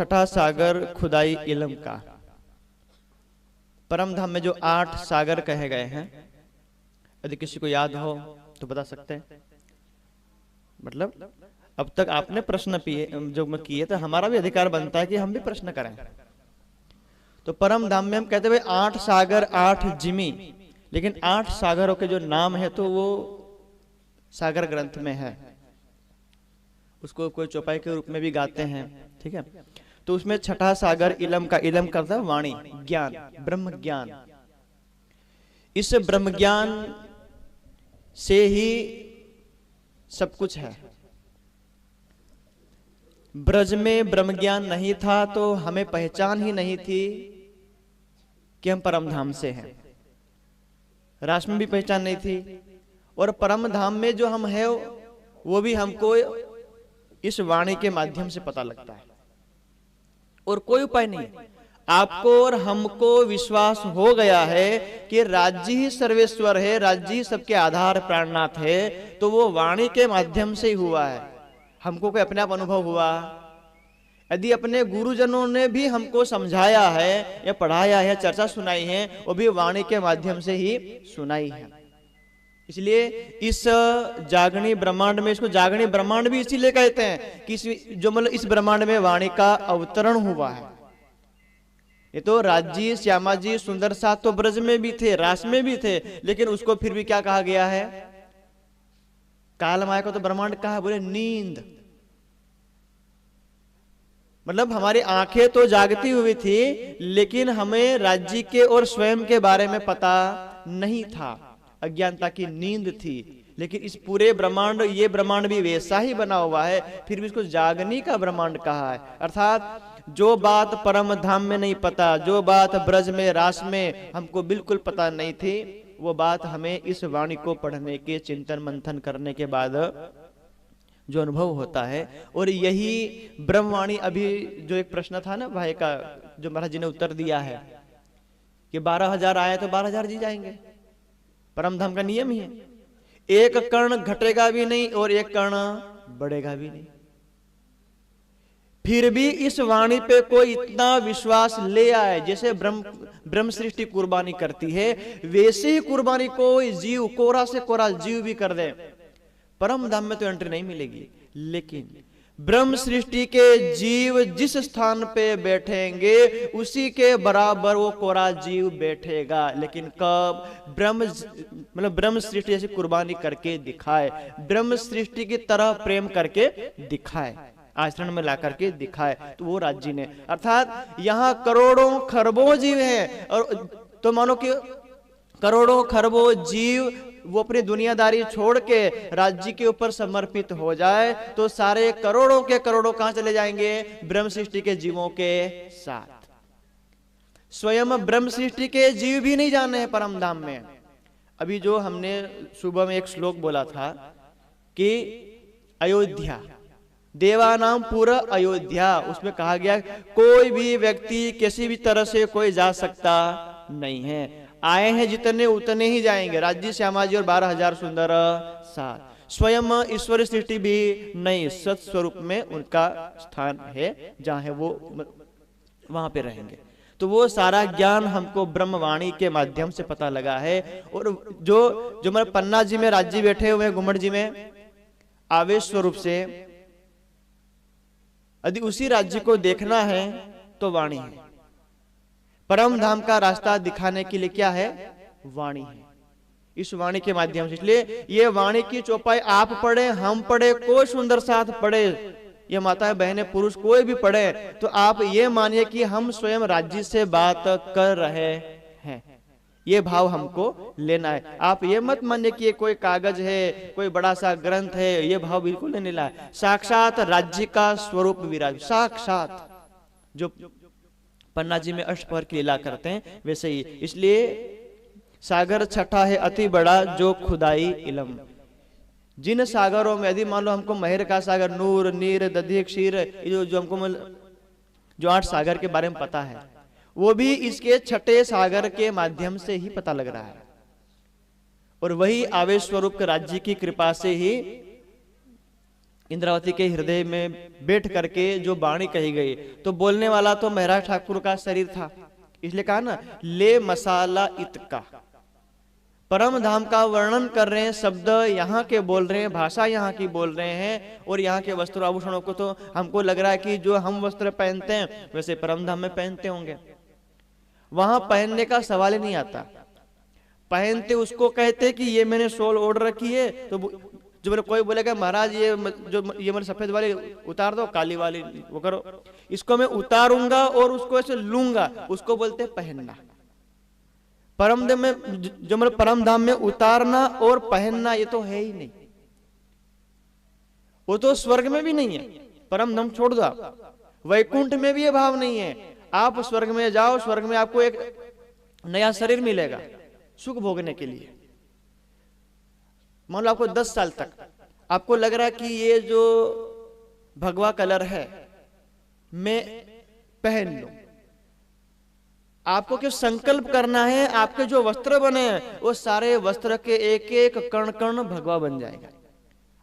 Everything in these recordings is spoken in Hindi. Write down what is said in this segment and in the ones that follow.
छठा सागर खुदाई इलम का। परम धाम में जो 8 सागर कहे गए हैं, यदि किसी को याद हो तो बता सकते हैं। मतलब अब तक आपने प्रश्न जो मैं किए तो हमारा भी अधिकार बनता है कि हम भी प्रश्न करें। तो परम धाम में हम कहते हैं 8 सागर 8 जिमी, लेकिन 8 सागरों के जो नाम है तो वो सागर ग्रंथ में है, उसको कोई चौपाई के रूप में भी गाते हैं, ठीक है। तो उसमें छठा सागर इलम का, इलम करता है वाणी, ज्ञान, ब्रह्म ज्ञान। इस ब्रह्म ज्ञान से ही सब कुछ है। ब्रज में ब्रह्म ज्ञान नहीं था तो हमें पहचान ही नहीं थी कि हम परम धाम से हैं। रास में भी पहचान नहीं थी, और परम धाम में जो हम हैं वो भी हमको इस वाणी के माध्यम से पता लगता है, और कोई उपाय नहीं। आपको और हमको विश्वास हो गया है कि राज्य ही सर्वेश्वर है, राज्य ही सबके आधार प्राणनाथ है, तो वो वाणी के माध्यम से ही हुआ है। हमको कोई अपने आप अनुभव हुआ? यदि अपने गुरुजनों ने भी हमको समझाया है या पढ़ाया है, चर्चा सुनाई है, वो भी वाणी के माध्यम से ही सुनाई है। इसलिए इस जागनी ब्रह्मांड में, इसको जागनी ब्रह्मांड भी इसीलिए कहते हैं कि जो मतलब इस ब्रह्मांड में वाणी का अवतरण हुआ है। ये तो राज्य श्यामा जी सुंदर साथ तो ब्रज में भी थे, रास में भी थे, लेकिन उसको फिर भी क्या कहा गया है? काल माया को तो ब्रह्मांड कहा, बोले नींद। मतलब हमारी आंखें तो जागती हुई थी, लेकिन हमें राज्य के और स्वयं के बारे में पता नहीं था, अज्ञानता की नींद थी। लेकिन इस पूरे ब्रह्मांड, ये ब्रह्मांड भी वैसा ही बना हुआ है, फिर भी इसको जागनी का ब्रह्मांड कहा है। अर्थात जो बात परम धाम में नहीं पता, जो बात ब्रज में रास में हमको बिल्कुल पता नहीं थी, वो बात हमें इस वाणी को पढ़ने के, चिंतन मंथन करने के बाद जो अनुभव होता है। और यही ब्रह्मवाणी, अभी जो एक प्रश्न था ना भाई का, जो महाराज जी ने उत्तर दिया है कि 12,000 आए तो 12,000 जी जाएंगे, परम धाम का नियम ही है। एक कण घटेगा भी नहीं और एक कण बढ़ेगा भी नहीं। फिर भी इस वाणी पे कोई इतना विश्वास ले आए, जैसे ब्रह्म सृष्टि कुर्बानी करती है, वैसे ही कुर्बानी कोई जीव, कोरा से कोरा जीव भी कर दे, परम धाम में तो एंट्री नहीं मिलेगी। लेकिन ब्रह्म सृष्टि के जीव जिस स्थान पे बैठेंगे उसी के बराबर वो कोरा जीव बैठेगा। लेकिन कब? ब्रह्म सृष्टि जैसी कुर्बानी करके दिखाए, ब्रह्म सृष्टि की तरह प्रेम करके दिखाए, आचरण में ला करके दिखाए, तो वो राज्य ने। अर्थात यहाँ करोड़ों खरबों जीव हैं, और तो मानो कि करोड़ों खरबों जीव वो अपनी दुनियादारी छोड़ के राज्य के ऊपर समर्पित हो जाए, तो सारे करोड़ों के करोड़ों कहां चले जाएंगे? ब्रह्म सृष्टि के जीवों के साथ। स्वयं ब्रह्म सृष्टि के जीव भी नहीं जाने हैं परम धाम में। अभी जो हमने सुबह में एक श्लोक बोला था कि अयोध्या, देवानाम पूरा अयोध्या, उसमें कहा गया कोई भी व्यक्ति किसी भी तरह से कोई जा सकता नहीं है। आए हैं जितने उतने ही जाएंगे, राज्य श्यामा जी और 12,000 सुंदर साथ। स्वयं ईश्वर सृष्टि भी नहीं, सत्स्वरूप में उनका स्थान है, जहां है वो वहां पे रहेंगे। तो वो सारा ज्ञान हमको ब्रह्मवाणी के माध्यम से पता लगा है। और जो मेरे पन्ना जी में राज्य बैठे हुए हैं, गुम्मट जी में आवेश स्वरूप से, यदि उसी राज्य को देखना है तो वाणी है। परम धाम का रास्ता दिखाने के लिए क्या है? वाणी है। इस वाणी के माध्यम से, इसलिए ये वाणी की चौपाई आप पढ़े, हम पढ़े, कोई सुंदर साथ पढ़े, ये माताएं बहनें पुरुष कोई भी पढ़े, तो आप ये मानिए कि हम स्वयं राज्य से बात कर रहे हैं। ये भाव हमको लेना है। आप ये मत मानिए कि ये कोई कागज है, कोई बड़ा सा ग्रंथ है, ये भाव बिल्कुल नहीं लेना है। साक्षात राज्य का स्वरूप विराज, साक्षात जो पन्ना जी में अष्टपहर की लीला करते हैं वैसे ही। इसलिए सागर छठा है अति बड़ा जो खुदाई इलम। जिन सागरों में, यदि मान लो हमको महर का सागर, नूर, नीर, दधि, क्षीर, जो हमको जो 8 सागर के बारे में पता है, वो भी इसके छठे सागर के माध्यम से ही पता लग रहा है। और वही आवेश स्वरूप के राज्य की कृपा से ही इंद्रावती के हृदय में बैठ करके जो वाणी कही गई, तो बोलने वाला तो महाराज ठाकुर का शरीर था, इसलिए कहा ना ले मसाला इतका। परम धाम का वर्णन कर रहे हैं, शब्द यहाँ के बोल रहे हैं, भाषा यहाँ की बोल रहे हैं, और यहाँ के वस्त्र आभूषणों को तो हमको लग रहा है कि जो हम वस्त्र पहनते हैं वैसे परम धाम में पहनते होंगे। वहां पहनने का सवाल ही नहीं आता। पहनते उसको कहते कि ये मैंने शॉल ओढ़ रखी है, तो जो मेरे कोई बोलेगा महाराज ये मैंने सफेद वाली उतार दो, काली वाली वो करो, इसको मैं उतारूंगा और उसको ऐसे लूंगा, उसको बोलते पहनना। परम धाम में जो मतलब परम धाम में उतारना और पहनना ये तो है ही नहीं, वो तो स्वर्ग में भी नहीं है। परम धाम छोड़ दो, वैकुंठ में भी ये भाव नहीं है। आप स्वर्ग में जाओ, स्वर्ग में आपको एक नया शरीर मिलेगा सुख भोगने के लिए। मान लो आपको 10 साल तक आपको लग रहा है कि ये जो भगवा कलर है मैं पहन लूं, आपको क्यों संकल्प करना है, आपके जो वस्त्र बने हैं वो सारे वस्त्र के एक एक कण कण भगवा बन जाएगा,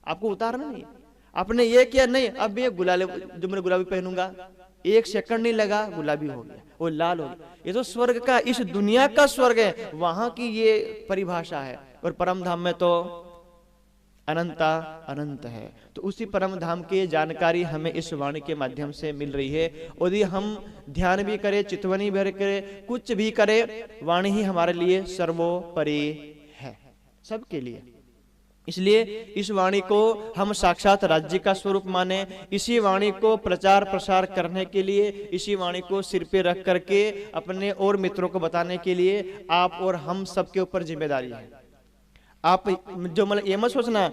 आपको उतारना नहीं। आपने ये किया नहीं, अब ये गुलाबी, जो मैं गुलाबी पहनूंगा, 1 सेकंड नहीं लगा गुलाबी हो गया, वो लाल हो गया। ये तो स्वर्ग का, इस दुनिया का स्वर्ग है, वहां की ये परिभाषा है। और परम धाम में तो अनंता अनंत है। तो उसी परम धाम की जानकारी हमें इस वाणी के माध्यम से मिल रही है। यदि हम ध्यान भी करें, चितवनी भी करें, कुछ भी करें, वाणी ही हमारे लिए सर्वोपरि है, सबके लिए। इसलिए इस वाणी को हम साक्षात राज्य का स्वरूप माने। इसी वाणी को प्रचार प्रसार करने के लिए, इसी वाणी को सिर पे रख करके अपने और मित्रों को बताने के लिए आप और हम सबके ऊपर जिम्मेदारी है। आप जो मतलब ये मत सोचना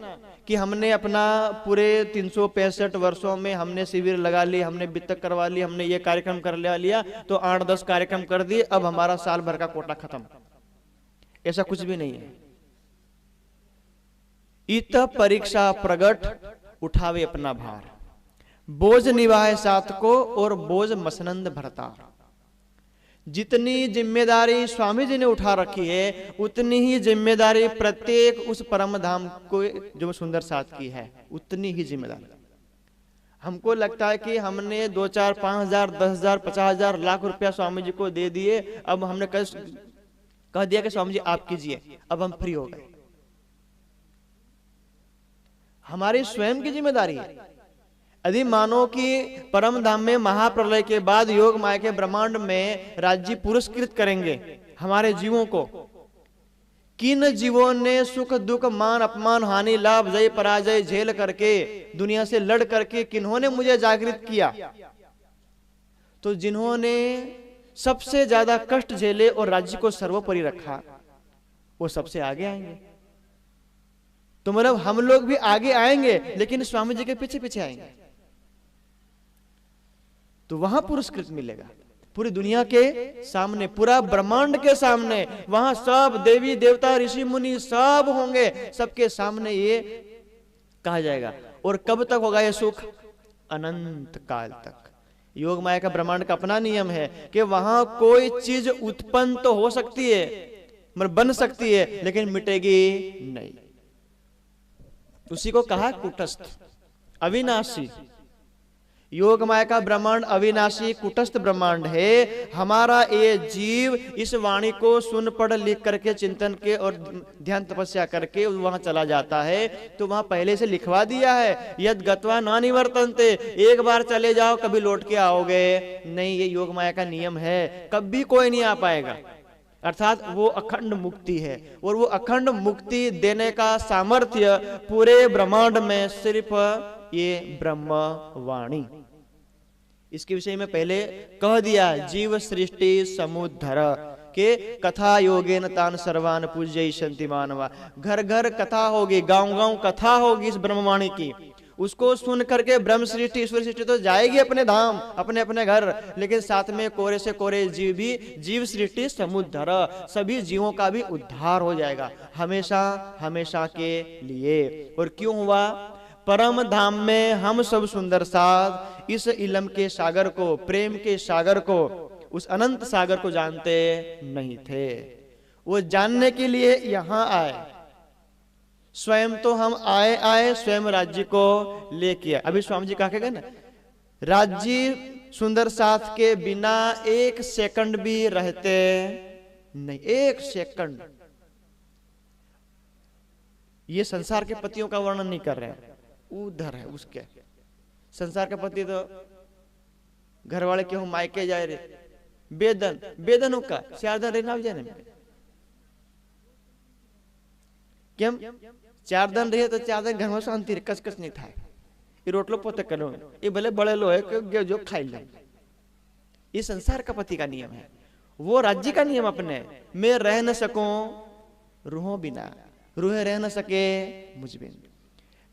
कि हमने अपना पूरे 365 वर्षों में हमने शिविर लगा ली, हमने वित्तक करवा ली, हमने ये कार्यक्रम कर लिया, तो 8-10 कार्यक्रम कर दिए, अब हमारा साल भर का कोटा खत्म। ऐसा कुछ भी नहीं है। इत परीक्षा प्रगट उठावे अपना भार, बोझ निभाए साथ को और बोझ मसनंद भरता। जितनी जिम्मेदारी स्वामी जी ने उठा रखी है, उतनी ही जिम्मेदारी प्रत्येक उस परम धाम को जो सुंदर साथ की है, उतनी ही जिम्मेदारी। हमको लगता है कि हमने 2, 4, 5 हजार, 10 हजार, 50 हजार, लाख रुपया स्वामी जी को दे दिए, अब हमने कह दिया कि स्वामी जी आप कीजिए, अब हम फ्री हो गए। हमारी स्वयं की जिम्मेदारी है। यदि मानो कि परम धाम में महाप्रलय के बाद योग माया के ब्रह्मांड में राज्य पुरस्कृत करेंगे हमारे जीवों को, किन जीवों ने सुख दुख मान अपमान हानि लाभ जय पराजय झेल करके दुनिया से लड़ करके किन्होंने मुझे जागृत किया, तो जिन्होंने सबसे ज्यादा कष्ट झेले और राज्य को सर्वोपरि रखा, वो सबसे आगे आएंगे। तो मतलब हम लोग भी आगे आएंगे, लेकिन स्वामी जी के पीछे पीछे आएंगे, तो वहां पुरस्कृत मिलेगा। पूरी दुनिया के सामने, पूरा ब्रह्मांड के सामने, वहां सब देवी देवता ऋषि मुनि सब होंगे, सबके सामने ये कहा जाएगा। और कब तक होगा ये सुख? अनंत काल तक। योग माया का ब्रह्मांड का अपना नियम है कि वहां कोई चीज उत्पन्न तो हो सकती है, मतलब बन सकती है, लेकिन मिटेगी नहीं। उसी को कहा कुटस्थ, अविनाशी। योग माया का ब्रह्मांड अविनाशी कुटस्थ ब्रह्मांड है। हमारा ये जीव इस वाणी को सुन पढ़ लिख करके चिंतन के और ध्यान तपस्या करके वहां चला जाता है, तो वहां पहले से लिखवा दिया है, यद गत्वा ना निवर्तन्ते, एक बार चले जाओ कभी लौट के आओगे नहीं। ये योग माया का नियम है, कभी कोई नहीं आ पाएगा। अर्थात वो अखंड मुक्ति है, और वो अखंड मुक्ति देने का सामर्थ्य पूरे ब्रह्मांड में सिर्फ ये ब्रह्म वाणी। इसके विषय में पहले कह दिया, जीव सृष्टि समुद्धर के कथा योगेन तान सर्वान पूज्यैषन्ति मानवा। घर घर कथा होगी, गांव गांव कथा होगी इस ब्रह्मवाणी की। उसको सुन करके ब्रह्म सृष्टि ईश्वर सृष्टि तो जाएगी अपने धाम, अपने अपने घर, लेकिन साथ में कोरे से कोरे जीव भी, जीव सृष्टि समुद्धर, सभी जीवों का भी उद्धार हो जाएगा हमेशा हमेशा के लिए। और क्यों हुआ? परम धाम में हम सब सुंदर साथ इस इलम के सागर को, प्रेम के सागर को, उस अनंत सागर को जानते नहीं थे। वो जानने के लिए यहां आए, स्वयं तो हम आए स्वयं राज्य को लेके आए। अभी स्वामी जी कहा के गए ना, राज्य सुंदर साथ के बिना एक सेकंड भी रहते नहीं, एक सेकंड। ये संसार के पतियों का वर्णन नहीं कर रहे हैं, उधर है उसके। संसार के पति तो घर वाले क्यों मायके जाए रे, बेदन बेदनों का 4 दिन रहना जाने में केम 4 दिन रहे तो 4 दिन घर में शांति रे, कस नहीं था। ये रोटलो पोते करो, ये भले बड़े लोहे के जो खाई ले। ये संसार का पति का नियम है। वो राज्य का नियम अपने, मैं रह न सकूं रूहों बिना, रूह रह न सके मुझ बिन,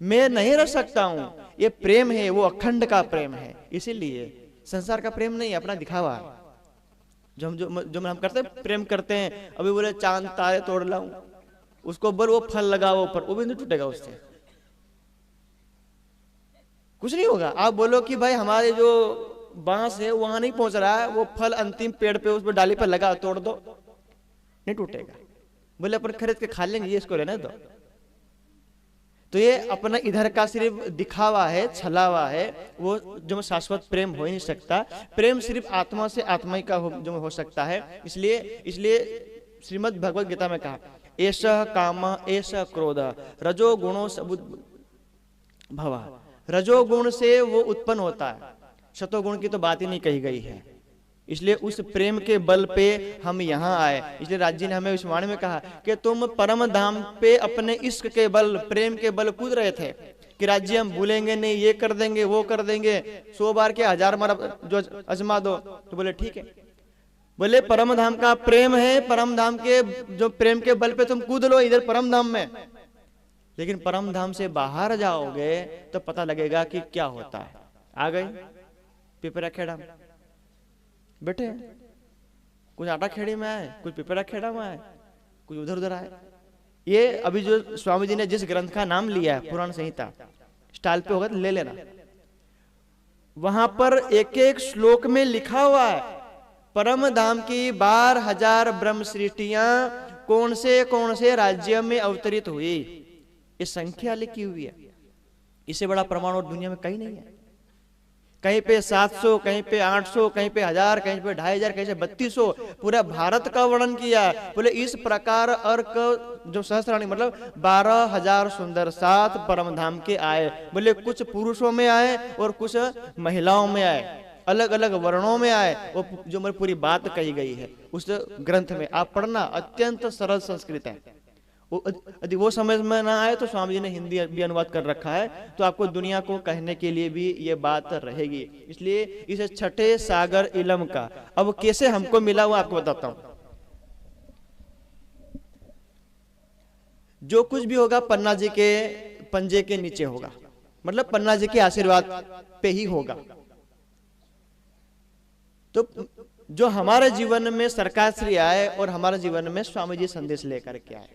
मैं नहीं रह सकता हूं। ये प्रेम है, वो अखंड का प्रेम है। इसीलिए संसार का प्रेम नहीं, अपना दिखावा जो हम करते हैं, प्रेम करते हैं। अभी बोले चांद तारे तोड़ लाऊं, उसको बोल वो फल लगाओ ऊपर, वो भी नहीं टूटेगा, उससे कुछ नहीं होगा। आप बोलो कि भाई हमारे जो बांस है वहां नहीं पहुंच रहा है, वो फल अंतिम पेड़ पे उस पर डाली पर लगा, तोड़ दो, नहीं टूटेगा। बोले अपन खरीद के खा लेंगे, ये इसको रहने दो। तो ये अपना इधर का सिर्फ दिखावा है, छलावा है। वो जो शाश्वत प्रेम हो ही नहीं सकता। प्रेम सिर्फ आत्मा से आत्मा ही का जो हो सकता है। इसलिए श्रीमद् भगवद गीता में कहा, एषः काम एषः क्रोध रजो गुणो भवा। रजोगुण से वो उत्पन्न होता है, शतोगुण की तो बात ही नहीं कही गई है। इसलिए उस प्रेम के बल पे हम यहाँ आए। इसलिए राज्य ने हमें इस वाणी में कहा कि तुम परम धाम पे अपने इश्क के बल, प्रेम के बल कूद रहे थे कि राज्य हम भूलेंगे नहीं, ये कर देंगे वो कर देंगे, 100 बार के 1000 बार जो अजमा दो। तो बोले ठीक है। बोले परम धाम का प्रेम है, परम धाम के जो प्रेम के बल पे तुम कूद लो इधर परम धाम में, लेकिन परम धाम से बाहर जाओगे तो पता लगेगा कि क्या होता है। आ गए पिपरा खेड़ा में बैठे, कुछ आटा खेड़ी में आए, कुछ पिपरा खेड़ा में आए, कुछ उधर उधर आए। ये अभी जो स्वामी जी ने जिस ग्रंथ का नाम लिया है पुराण संहिता, स्टाइल पे होगा तो ले लेना। वहां पर एक एक श्लोक में लिखा हुआ है परम धाम की 12,000 ब्रह्म सृष्टियां कौन से राज्य में अवतरित हुई, ये संख्या लिखी हुई है। इससे बड़ा प्रमाण और दुनिया में कहीं नहीं है। कहीं पे 700, कहीं पे 800, कहीं पे 1000, कहीं पे 2500, कहीं पे 3200, पूरा भारत का वर्णन किया। बोले इस प्रकार अर्क जो सहस्राणी मतलब 12,000 सुंदर सात परम धाम के आए। बोले कुछ पुरुषों में आए और कुछ महिलाओं में आए, अलग अलग वर्णों में आए। वो जो मेरी पूरी बात कही गई है उस ग्रंथ में आप पढ़ना, अत्यंत सरल संस्कृत है। यदि वो समझ में ना आए तो स्वामी जी ने हिंदी भी अनुवाद कर रखा है, तो आपको दुनिया को कहने के लिए भी ये बात रहेगी। इसलिए इसे छठे सागर इलम का अब कैसे हमको मिला वो आपको बताता हूं। जो कुछ भी होगा पन्ना जी के पंजे के नीचे होगा, मतलब पन्ना जी के आशीर्वाद पे ही होगा। तो जो हमारे जीवन में सरकार श्री आए और हमारे जीवन में स्वामी जी संदेश लेकर के आए,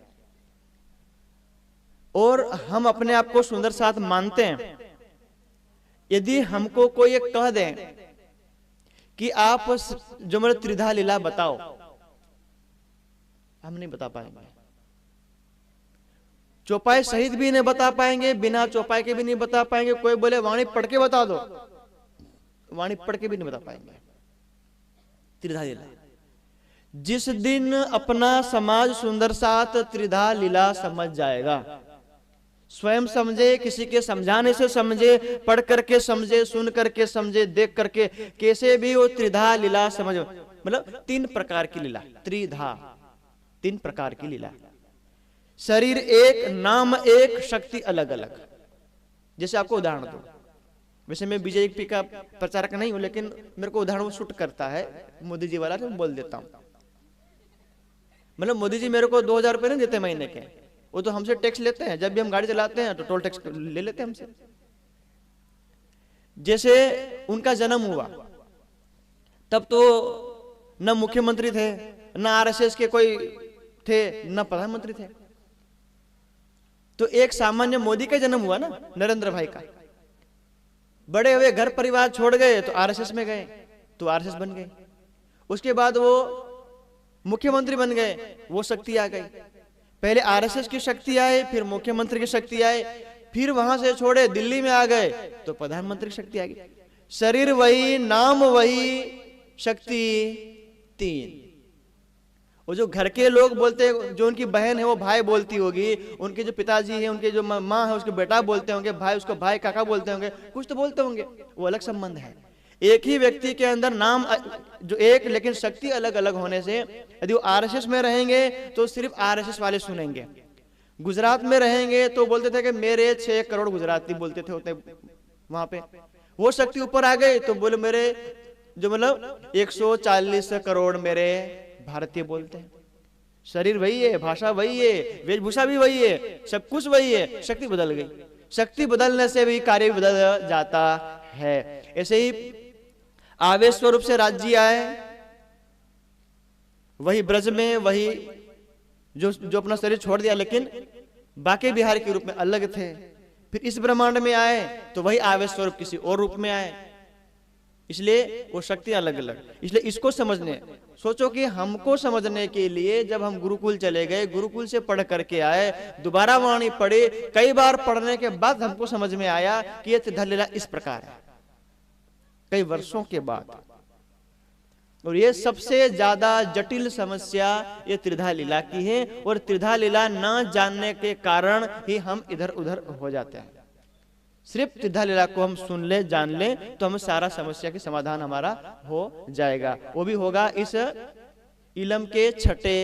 और हम अपने आप को सुंदर साथ मानते हैं। यदि हमको कोई एक कह दे कि आप जो मेरे त्रिधा लीला बताओ, हम नहीं बता पाएंगे। चौपाई सहित भी नहीं बता पाएंगे, बिना चौपाई के भी नहीं बता पाएंगे। कोई बोले वाणी पढ़ के बता दो, वाणी पढ़ के भी नहीं बता पाएंगे त्रिधा लीला। जिस दिन अपना समाज सुंदर साथ त्रिधा लीला समझ जाएगा, स्वयं समझे, किसी के समझाने से समझे, पढ़ करके समझे, सुन करके समझे, देख करके, कैसे भी वो त्रिधा लीला समझ, मतलब 3 प्रकार की लीला, त्रिधा 3 प्रकार की लीला। शरीर एक, नाम एक, शक्ति अलग अलग। जैसे आपको उदाहरण दो, वैसे मैं बीजेपी का प्रचारक नहीं हूं, लेकिन मेरे को उदाहरण शूट करता है मोदी जी वाला, तो बोल देता हूं। मतलब मोदी जी मेरे को 2000 रुपए नहीं देते महीने के, वो तो हमसे टैक्स लेते हैं। जब भी हम गाड़ी चलाते हैं तो टोल टैक्स ले लेते हैं हमसे। जैसे उनका जन्म हुआ तब तो न मुख्यमंत्री थे, न आरएसएस के कोई थे, न प्रधानमंत्री थे। तो एक सामान्य मोदी का जन्म हुआ ना, नरेंद्र भाई का। बड़े हुए, घर परिवार छोड़ गए तो आरएसएस में गए, तो आरएसएस बन गए। उसके बाद वो मुख्यमंत्री बन गए, वो शक्ति आ गई। पहले आरएसएस की शक्ति आए, फिर मुख्यमंत्री की शक्ति आए, फिर वहां से छोड़े दिल्ली में आ गए तो प्रधानमंत्री की शक्ति आ गई। शरीर वही, नाम वही, शक्ति तीन। वो जो घर के लोग बोलते हैं, जो उनकी बहन है वो भाई बोलती होगी, उनके जो पिताजी है, उनके जो माँ है उसके बेटा बोलते होंगे, भाई उसको भाई काका बोलते होंगे, कुछ तो बोलते होंगे, वो अलग संबंध है। एक ही व्यक्ति के अंदर नाम जो एक, लेकिन शक्ति अलग अलग होने से, यदि वो आरएसएस में रहेंगे तो सिर्फ आरएसएस वाले सुनेंगे, गुजरात में रहेंगे तो बोलते थे कि मेरे 6 करोड़ गुजराती बोलते थे होते वहां पे, वो शक्ति ऊपर आ गई तो बोले मेरे जो मतलब 140 करोड़ मेरे भारतीय बोलते हैं। शरीर वही है, भाषा वही है, वेशभूषा भी वही है, सब कुछ वही है, शक्ति बदल गई। शक्ति बदलने से भी कार्य बदल जाता है। ऐसे ही आवेश स्वरूप से राज्य आए, वही ब्रज में, वही जो अपना शरीर छोड़ दिया, लेकिन बाकी बिहार के रूप में अलग थे। फिर इस ब्रह्मांड में आए तो वही आवेश स्वरूप किसी और रूप में आए, इसलिए वो शक्ति अलग अलग। इसलिए इसको समझने, सोचो कि हमको समझने के लिए जब हम गुरुकुल चले गए, गुरुकुल से पढ़ करके आए, दोबारा वाणी पढ़े, कई बार पढ़ने के बाद हमको समझ में आया कि ये त्रिधा लीला इस प्रकार है, कई वर्षों के बाद। और ये सबसे ज्यादा जटिल समस्या ये त्रिधा लीला की है, और त्रिधा लीला न जानने के कारण ही हम इधर उधर हो जाते हैं। सिर्फ त्रिधा लीला को हम सुन ले, जान ले, तो हम सारा समस्या के समाधान हमारा हो जाएगा। वो भी होगा इस इलम के छठे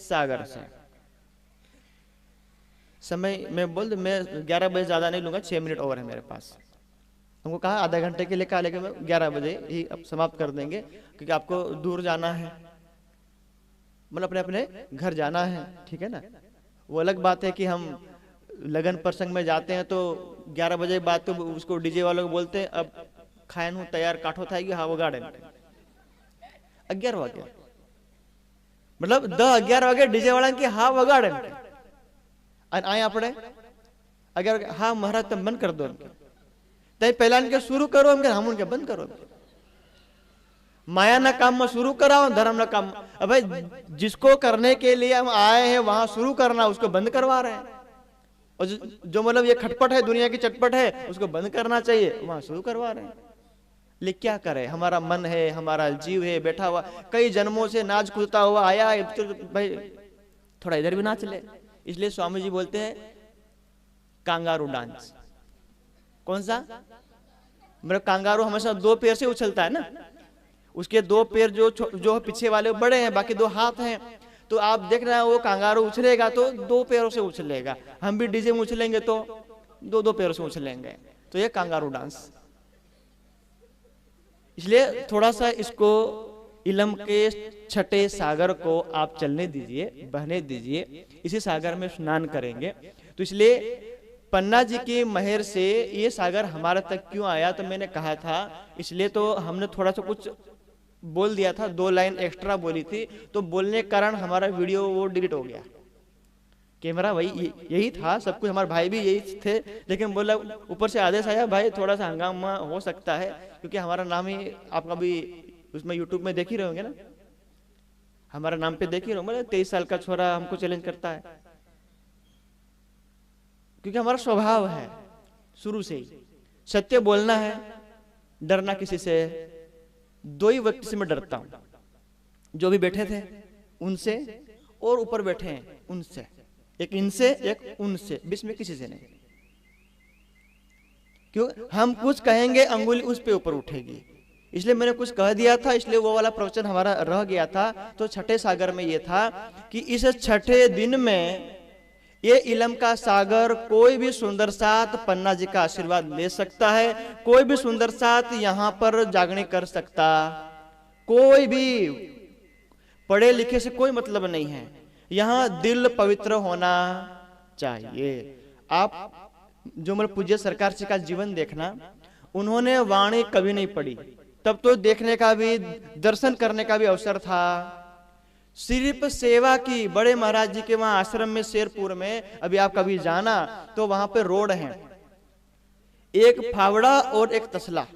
सागर से। समय मैं 11 बजे ज्यादा नहीं लूंगा, 6 मिनट और है मेरे पास। हमको कहा आधा घंटे के लिए कहा, लेकिन 11 बजे ही अब समाप्त कर देंगे, क्योंकि आपको दूर जाना है, मतलब अपने अपने घर जाना है, ठीक है ना। वो अलग बात है कि हम लगन प्रसंग में जाते हैं तो 11 बजे बाद तो उसको डीजे वालों को बोलते हैं अब खायन हूं तैयार, काठो थाएगी, हाँ वो गार्डन 11 वागे, मतलब 10-11 वागे डीजे वाला की हाँ वो गार्डन आए अपने 11 हाँ महाराज तुम बंद कर दो, तय पहला इनके शुरू करो, हम उनके बंद करो। माया ना काम में शुरू कराओ, धर्म ना काम। अब भाई जिसको करने के लिए हम आए हैं वहां शुरू करना, उसको बंद करवा रहे हैं। और जो मतलब ये खटपट है, दुनिया की चटपट है, उसको बंद करना चाहिए, वहां शुरू करवा रहे हैं। लेकिन क्या करें, हमारा मन है, हमारा जीव है बैठा हुआ, कई जन्मों से नाच कूदता हुआ आया है, तो भाई थोड़ा इधर भी नाच ले। इसलिए स्वामी जी बोलते हैं कांगारू डांस। कौन सा? मतलब कांगारू हमेशा 2 पैर से उछलता है ना, उसके 2 पैर जो पीछे वाले बड़े हैं, बाकी 2 हाथ हैं, तो आप देख रहे हैं वो कांगारू उछलेगा तो 2 पैरों से उछलेगा। हम भी डीजे में उछलेंगे तो 2 पैरों से उछलेंगे, तो ये कांगारू डांस। इसलिए थोड़ा सा इसको इलम के छठे सागर को आप चलने दीजिए, बहने दीजिए, इसी सागर में स्नान करेंगे। तो इसलिए पन्ना जी की मेहर से ये सागर हमारे तक क्यों आया, तो मैंने कहा था, इसलिए तो हमने थोड़ा सा कुछ बोल दिया था, 2 लाइन एक्स्ट्रा बोली थी, तो बोलने के कारण हमारा वीडियो वो डिलीट हो गया। कैमरा वही यही था, सब कुछ, हमारे भाई भी यही थे, लेकिन बोला ऊपर से आदेश आया भाई थोड़ा सा हंगामा हो सकता है, क्योंकि हमारा नाम ही आपका भी उसमें यूट्यूब में देख ही रहे होंगे ना, हमारा नाम पे देख ही रहे होंगे। 23 साल का छोरा हमको चैलेंज करता है, क्योंकि हमारा स्वभाव है शुरू से ही सत्य बोलना है, डरना किसी से। 2 ही व्यक्ति से मैं डरता हूं, जो भी बैठे थे उनसे, और ऊपर बैठे हैं उनसे, एक इनसे एक उनसे, बीच में किसी से नहीं। क्यों? हम कुछ कहेंगे अंगुली उस पे ऊपर उठेगी, इसलिए मैंने कुछ कह दिया था, इसलिए वो वाला प्रवचन हमारा रह गया था। तो छठे सागर में ये था कि इस छठे दिन में ये इलम का सागर कोई भी सुंदर साथ पन्ना जी का आशीर्वाद ले सकता है, कोई भी सुंदर साथ यहाँ पर जागरण कर सकता, कोई भी पढ़े लिखे से कोई मतलब नहीं है, यहाँ दिल पवित्र होना चाहिए। आप जो मेरे पूज्य सरकार जी का जीवन देखना, उन्होंने वाणी कभी नहीं पढ़ी, तब तो देखने का भी, दर्शन करने का भी अवसर था, सिर्फ सेवा की। बड़े महाराज जी के वहां आश्रम में शेरपुर में, अभी आप कभी जाना तो वहां पे रोड है, एक फावड़ा और एक तसला,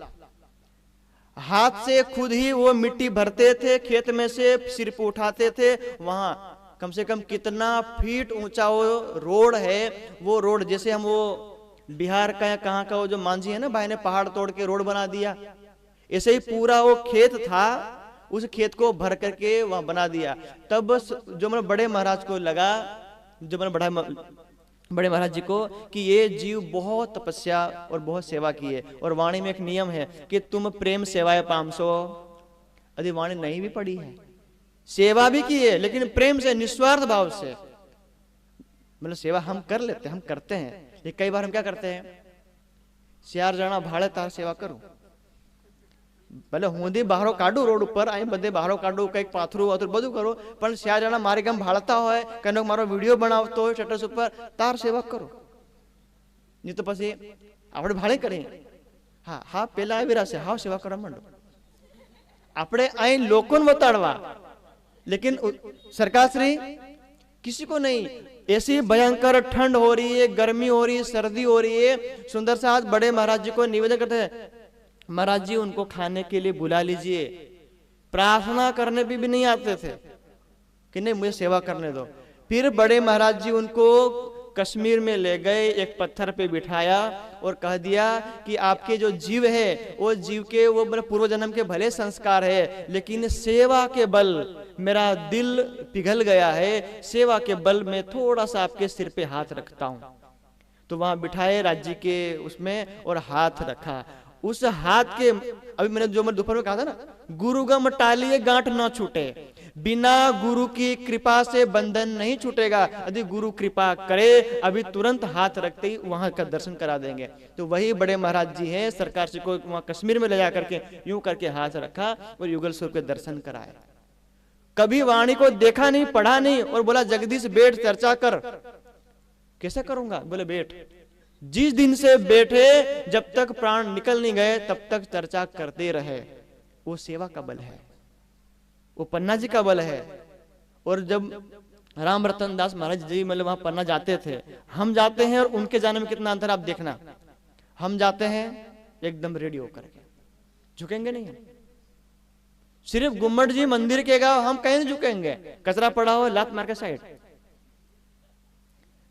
हाथ से खुद ही वो मिट्टी भरते थे, खेत में से सिर पे उठाते थे, वहां कम से कम कितना फीट ऊंचा वो रोड है। वो रोड जैसे हम वो बिहार का या कहाँ का वो जो मांझी है ना, भाई ने पहाड़ तोड़ के रोड बना दिया, ऐसे ही पूरा वो खेत था, उस खेत को भर करके वहां बना दिया। तब जो मेरे बड़े महाराज को लगा, जो मेरे बड़े महाराज जी को, कि ये जीव बहुत तपस्या और बहुत सेवा की है, और वाणी में एक नियम है कि तुम प्रेम सेवाए पामसो। यदि वाणी नहीं भी पड़ी है, सेवा भी की है, लेकिन प्रेम से, निस्वार्थ भाव से, मतलब सेवा हम कर लेते हैं, हम करते हैं। ये कई बार हम क्या करते हैं, श्यार जाना भाड़े तार सेवा करूं, भले हुंदी बाहरों काढू, रोड ऊपर आई बधे बाहरों काढू, कई पाथरू वाथरू બધું करो, પણ શ્યા જણા મારે ગામ ભાળતા હોય, કનો મારો વિડિયો બનાવતો હોય સ્ટેટસ ઉપર, તાર સેવા કરો, નહીં તો પછી આપણે ભાળે કરીએ, હા હા પેલા આવી રહેશે, હા સેવા કરવા માંડો, આપણે અહીં લોકોને બતાડવા, लेकिन सरकार श्री किसी को नहीं। ऐसी भयंकर ठंड हो रही है, गर्मी हो रही है, सर्दी हो रही है, सुंदर साथ बड़े महाराज जी को निवेदन करते हैं, महाराज जी उनको खाने के लिए बुला लीजिए। प्रार्थना करने भी नहीं आते थे कि नहीं मुझे सेवा करने दो। फिर बड़े महाराज जी उनको कश्मीर में ले गए, एक पत्थर पे बिठाया और कह दिया कि आपके जो जीव है वो जीव के वो पूर्व जन्म के भले संस्कार है, लेकिन सेवा के बल मेरा दिल पिघल गया है, सेवा के बल में थोड़ा सा आपके सिर पे हाथ रखता हूं। तो वहां बिठाए राज्य के उसमें और हाथ रखा। उस हाथ के, अभी मैंने जो मैं दोपहर में कहा था ना, गुरुगम टालिए गांठ ना छूटे, बिना गुरु की कृपा से बंधन नहीं छूटेगा। यदि गुरु कृपा करे, अभी तुरंत हाथ रखते ही वहां का दर्शन करा देंगे। तो वही बड़े महाराज जी हैं, सरकार से को वहां कश्मीर में ले जा करके यूं करके हाथ रखा और युगल स्वरूप के दर्शन कराए। कभी वाणी को देखा नहीं, पढ़ा नहीं, और बोला जगदीश बैठ चर्चा कर। कैसे करूंगा? बोले बैठ। जिस दिन से बैठे, जब तक प्राण निकल नहीं गए तब तक चर्चा करते रहे। वो सेवा का बल है, वो पन्ना जी का बल है। और जब राम रतन दास महाराज जी मतलब वहां पन्ना जाते थे, हम जाते हैं और उनके जाने में कितना अंतर आप देखना। हम जाते हैं एकदम रेडी होकर के, झुकेंगे नहीं, सिर्फ गुम्मट जी मंदिर के गांव हम कहीं नहीं झुकेंगे। कचरा पड़ा हो लात मार के साइड,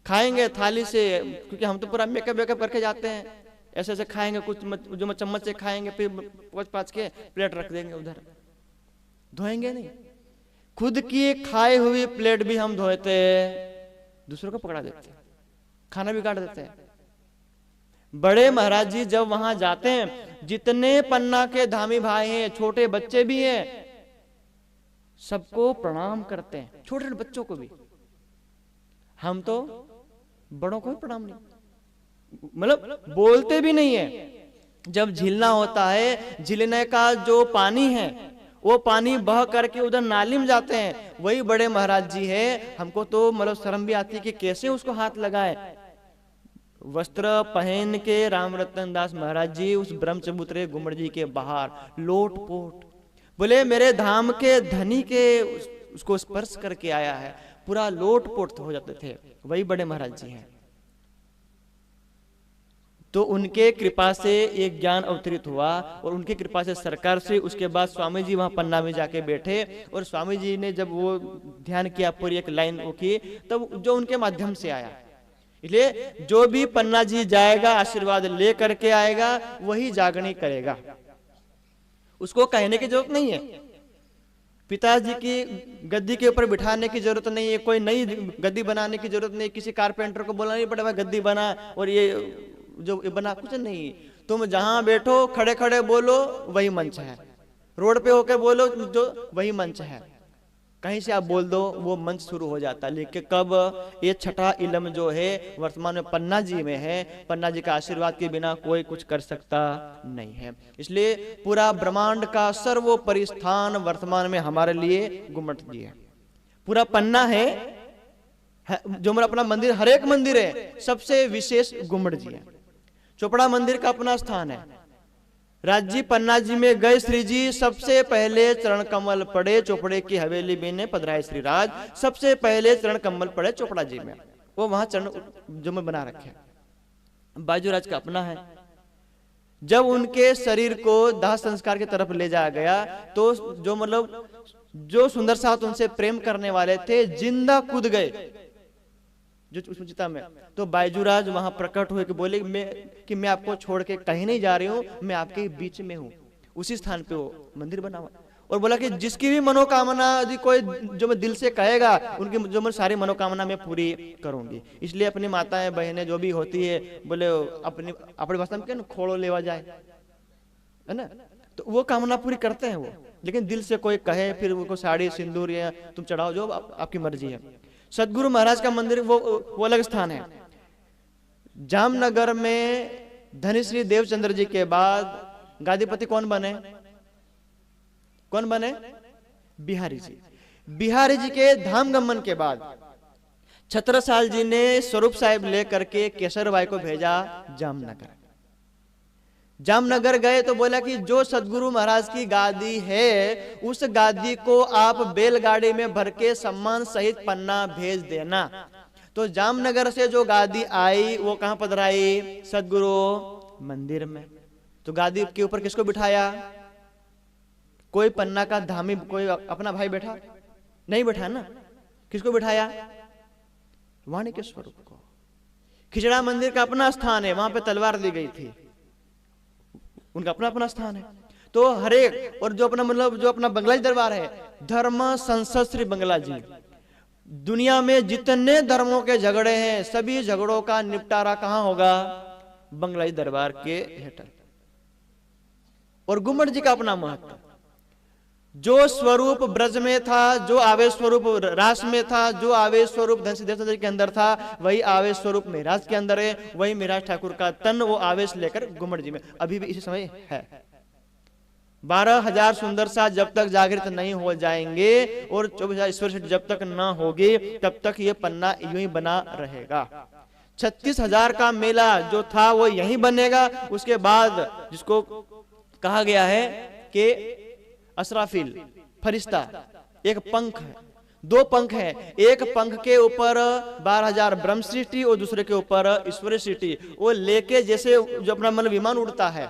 खाएंगे थाली से, क्योंकि हम तो पूरा मेकअप वेकअप करके जाते हैं। ऐसे ऐसे खाएंगे, कुछ जो चम्मच से खाएंगे, फिर पोंछ पाछ के प्लेट रख देंगे उधर, धोएंगे नहीं। खुद की खाई हुई प्लेट भी हम धोते, दूसरों को पकड़ा देते, खाना भी काट देते हैं। बड़े महाराज जी जब वहां जाते हैं, जितने पन्ना के धामी भाई हैं, छोटे बच्चे भी हैं, सबको प्रणाम करते हैं, छोटे बच्चों को भी। हम तो बड़ों को भी प्रणाम नहीं, मतलब बोलते भी नहीं है। जब झीलना होता है, झीलने का जो पानी है वो पानी बह करके उधर नाली में जाते हैं, वही बड़े महाराज जी है। हमको तो मतलब शर्म भी आती है कि कैसे उसको हाथ लगाए। वस्त्र पहन के राम रतन दास महाराज जी उस ब्रह्म चबूतरे गुम्मट जी के बाहर लोट पोट, बोले मेरे धाम के धनी के उसको स्पर्श करके आया है, पूरा लोट पोट हो जाते थे। वही बड़े महाराज जी हैं। तो उनके कृपा से एक ज्ञान अवतरित हुआ, और उनकी कृपा से सरकार से उसके बाद स्वामी जी वहां पन्ना में जाके बैठे, और स्वामी जी ने जब वो ध्यान किया, पूरी एक लाइन वो की, तब जो उनके माध्यम से आया। इसलिए जो भी पन्ना जी जाएगा, आशीर्वाद ले करके आएगा, वही जागरण करेगा, उसको कहने की जरूरत नहीं है। पिताजी की गद्दी के ऊपर बिठाने की जरूरत नहीं है, कोई नई गद्दी बनाने की जरूरत नहीं, किसी कारपेंटर को बोलना नहीं पड़ेगा गद्दी बना और ये जो बना, कुछ नहीं। तुम जहां बैठो खड़े खड़े बोलो, वही मंच है। रोड पे होकर बोलो, जो वही मंच है। कहीं से आप बोल दो, वो मंच शुरू हो जाता है। लेकिन कब ये छठा इलम जो है वर्तमान में पन्ना जी में है, पन्ना जी का आशीर्वाद के बिना कोई कुछ कर सकता नहीं है। इसलिए पूरा ब्रह्मांड का सर्वोपरि स्थान वर्तमान में हमारे लिए गुम्मट जी है। पूरा पन्ना है जो हमारा अपना मंदिर, हर एक मंदिर है, सबसे विशेष गुम्मट जी है। चोपड़ा मंदिर का अपना स्थान है। राजी पन्ना जी में गए श्री जी, सबसे पहले चरण कमल पड़े चोपड़े की हवेली में पधराए श्री राज। सबसे पहले चरण कमल पड़े चोपड़ा जी में, वो वहां चरण जो में बना रखे। बाजूराज का अपना है। जब उनके शरीर को दाह संस्कार की तरफ ले जाया गया तो जो मतलब जो सुंदर साथ उनसे प्रेम करने वाले थे जिंदा कूद गए जो चिता में। तो बायजूराज वहां प्रकट हुए कि बोले कि मैं आपको छोड़ के कहीं नहीं जा रही हूं, मैं आपके बीच में हूं। उसी स्थान पे वो मंदिर बना हुआ और बोला कि जिसकी भी मनोकामना यदि कोई जो मैं दिल से कहेगा उनकी जो मैं सारी मनोकामना मैं पूरी करूंगी। इसलिए अपनी माताएं बहनें जो भी होती है बोले अपनी अपनी भाषा में क्या खोड़ो लेवा जाए, है ना, तो वो कामना पूरी करते हैं वो। लेकिन दिल से कोई कहे फिर वो साड़ी सिंदूर या तुम चढ़ाओ जो आपकी मर्जी है। सदगुरु महाराज का मंदिर वो अलग स्थान है। जामनगर में धनीश्री देवचंद्र जी के बाद गादीपति कौन बने? कौन बने? बिहारी जी। बिहारी जी के धाम गमन के बाद छत्रसाल जी ने स्वरूप साहिब लेकर के केसरबाई को भेजा जामनगर। जामनगर गए तो बोला कि जो सदगुरु महाराज की गादी है उस गादी को आप बैलगाड़ी में भर के सम्मान सहित पन्ना भेज देना। तो जामनगर से जो गादी आई वो कहां पधराई? सदगुरु मंदिर में। तो गादी के ऊपर किसको बिठाया? कोई पन्ना का धामी कोई अपना भाई बैठा नहीं बैठा ना, किसको बिठाया? वाणी के स्वरूप को। खिचड़ा मंदिर का अपना स्थान है, वहां पे तलवार दी गई थी, उनका अपना अपना स्थान है। तो हरेक और जो अपना मतलब जो अपना बंगला जी दरबार है, धर्म संसद श्री बंगला जी, दुनिया में जितने धर्मों के झगड़े हैं सभी झगड़ों का निपटारा कहां होगा? बंगला जी दरबार के हेठल। और गुम्मट जी का अपना महत्व, जो स्वरूप ब्रज में था, जो आवेश स्वरूप रास में था, जो आवेश स्वरूप धनसिद्धेश्वर के अंदर था, वही आवेश स्वरूप मेहराज के अंदर है। वही मेहराज ठाकुर का तन वो आवेश लेकर गुम्मट जी में अभी भी इसी समय है। 12,000 सुंदर सा जब तक जागृत नहीं हो जाएंगे और 24,000 ईश्वर जब तक ना होगी तब तक ये पन्ना यूं ही बना रहेगा। 36,000 का मेला जो था वो यही बनेगा। उसके बाद जिसको कहा गया है कि असराफिल फरिश्ता, एक पंख है, दो पंख है, एक पंख के ऊपर 12,000 ब्रह्म सृष्टि और दूसरे के ऊपर ईश्वरीय सृष्टि, वो लेके जैसे जो अपना मतलब विमान उड़ता है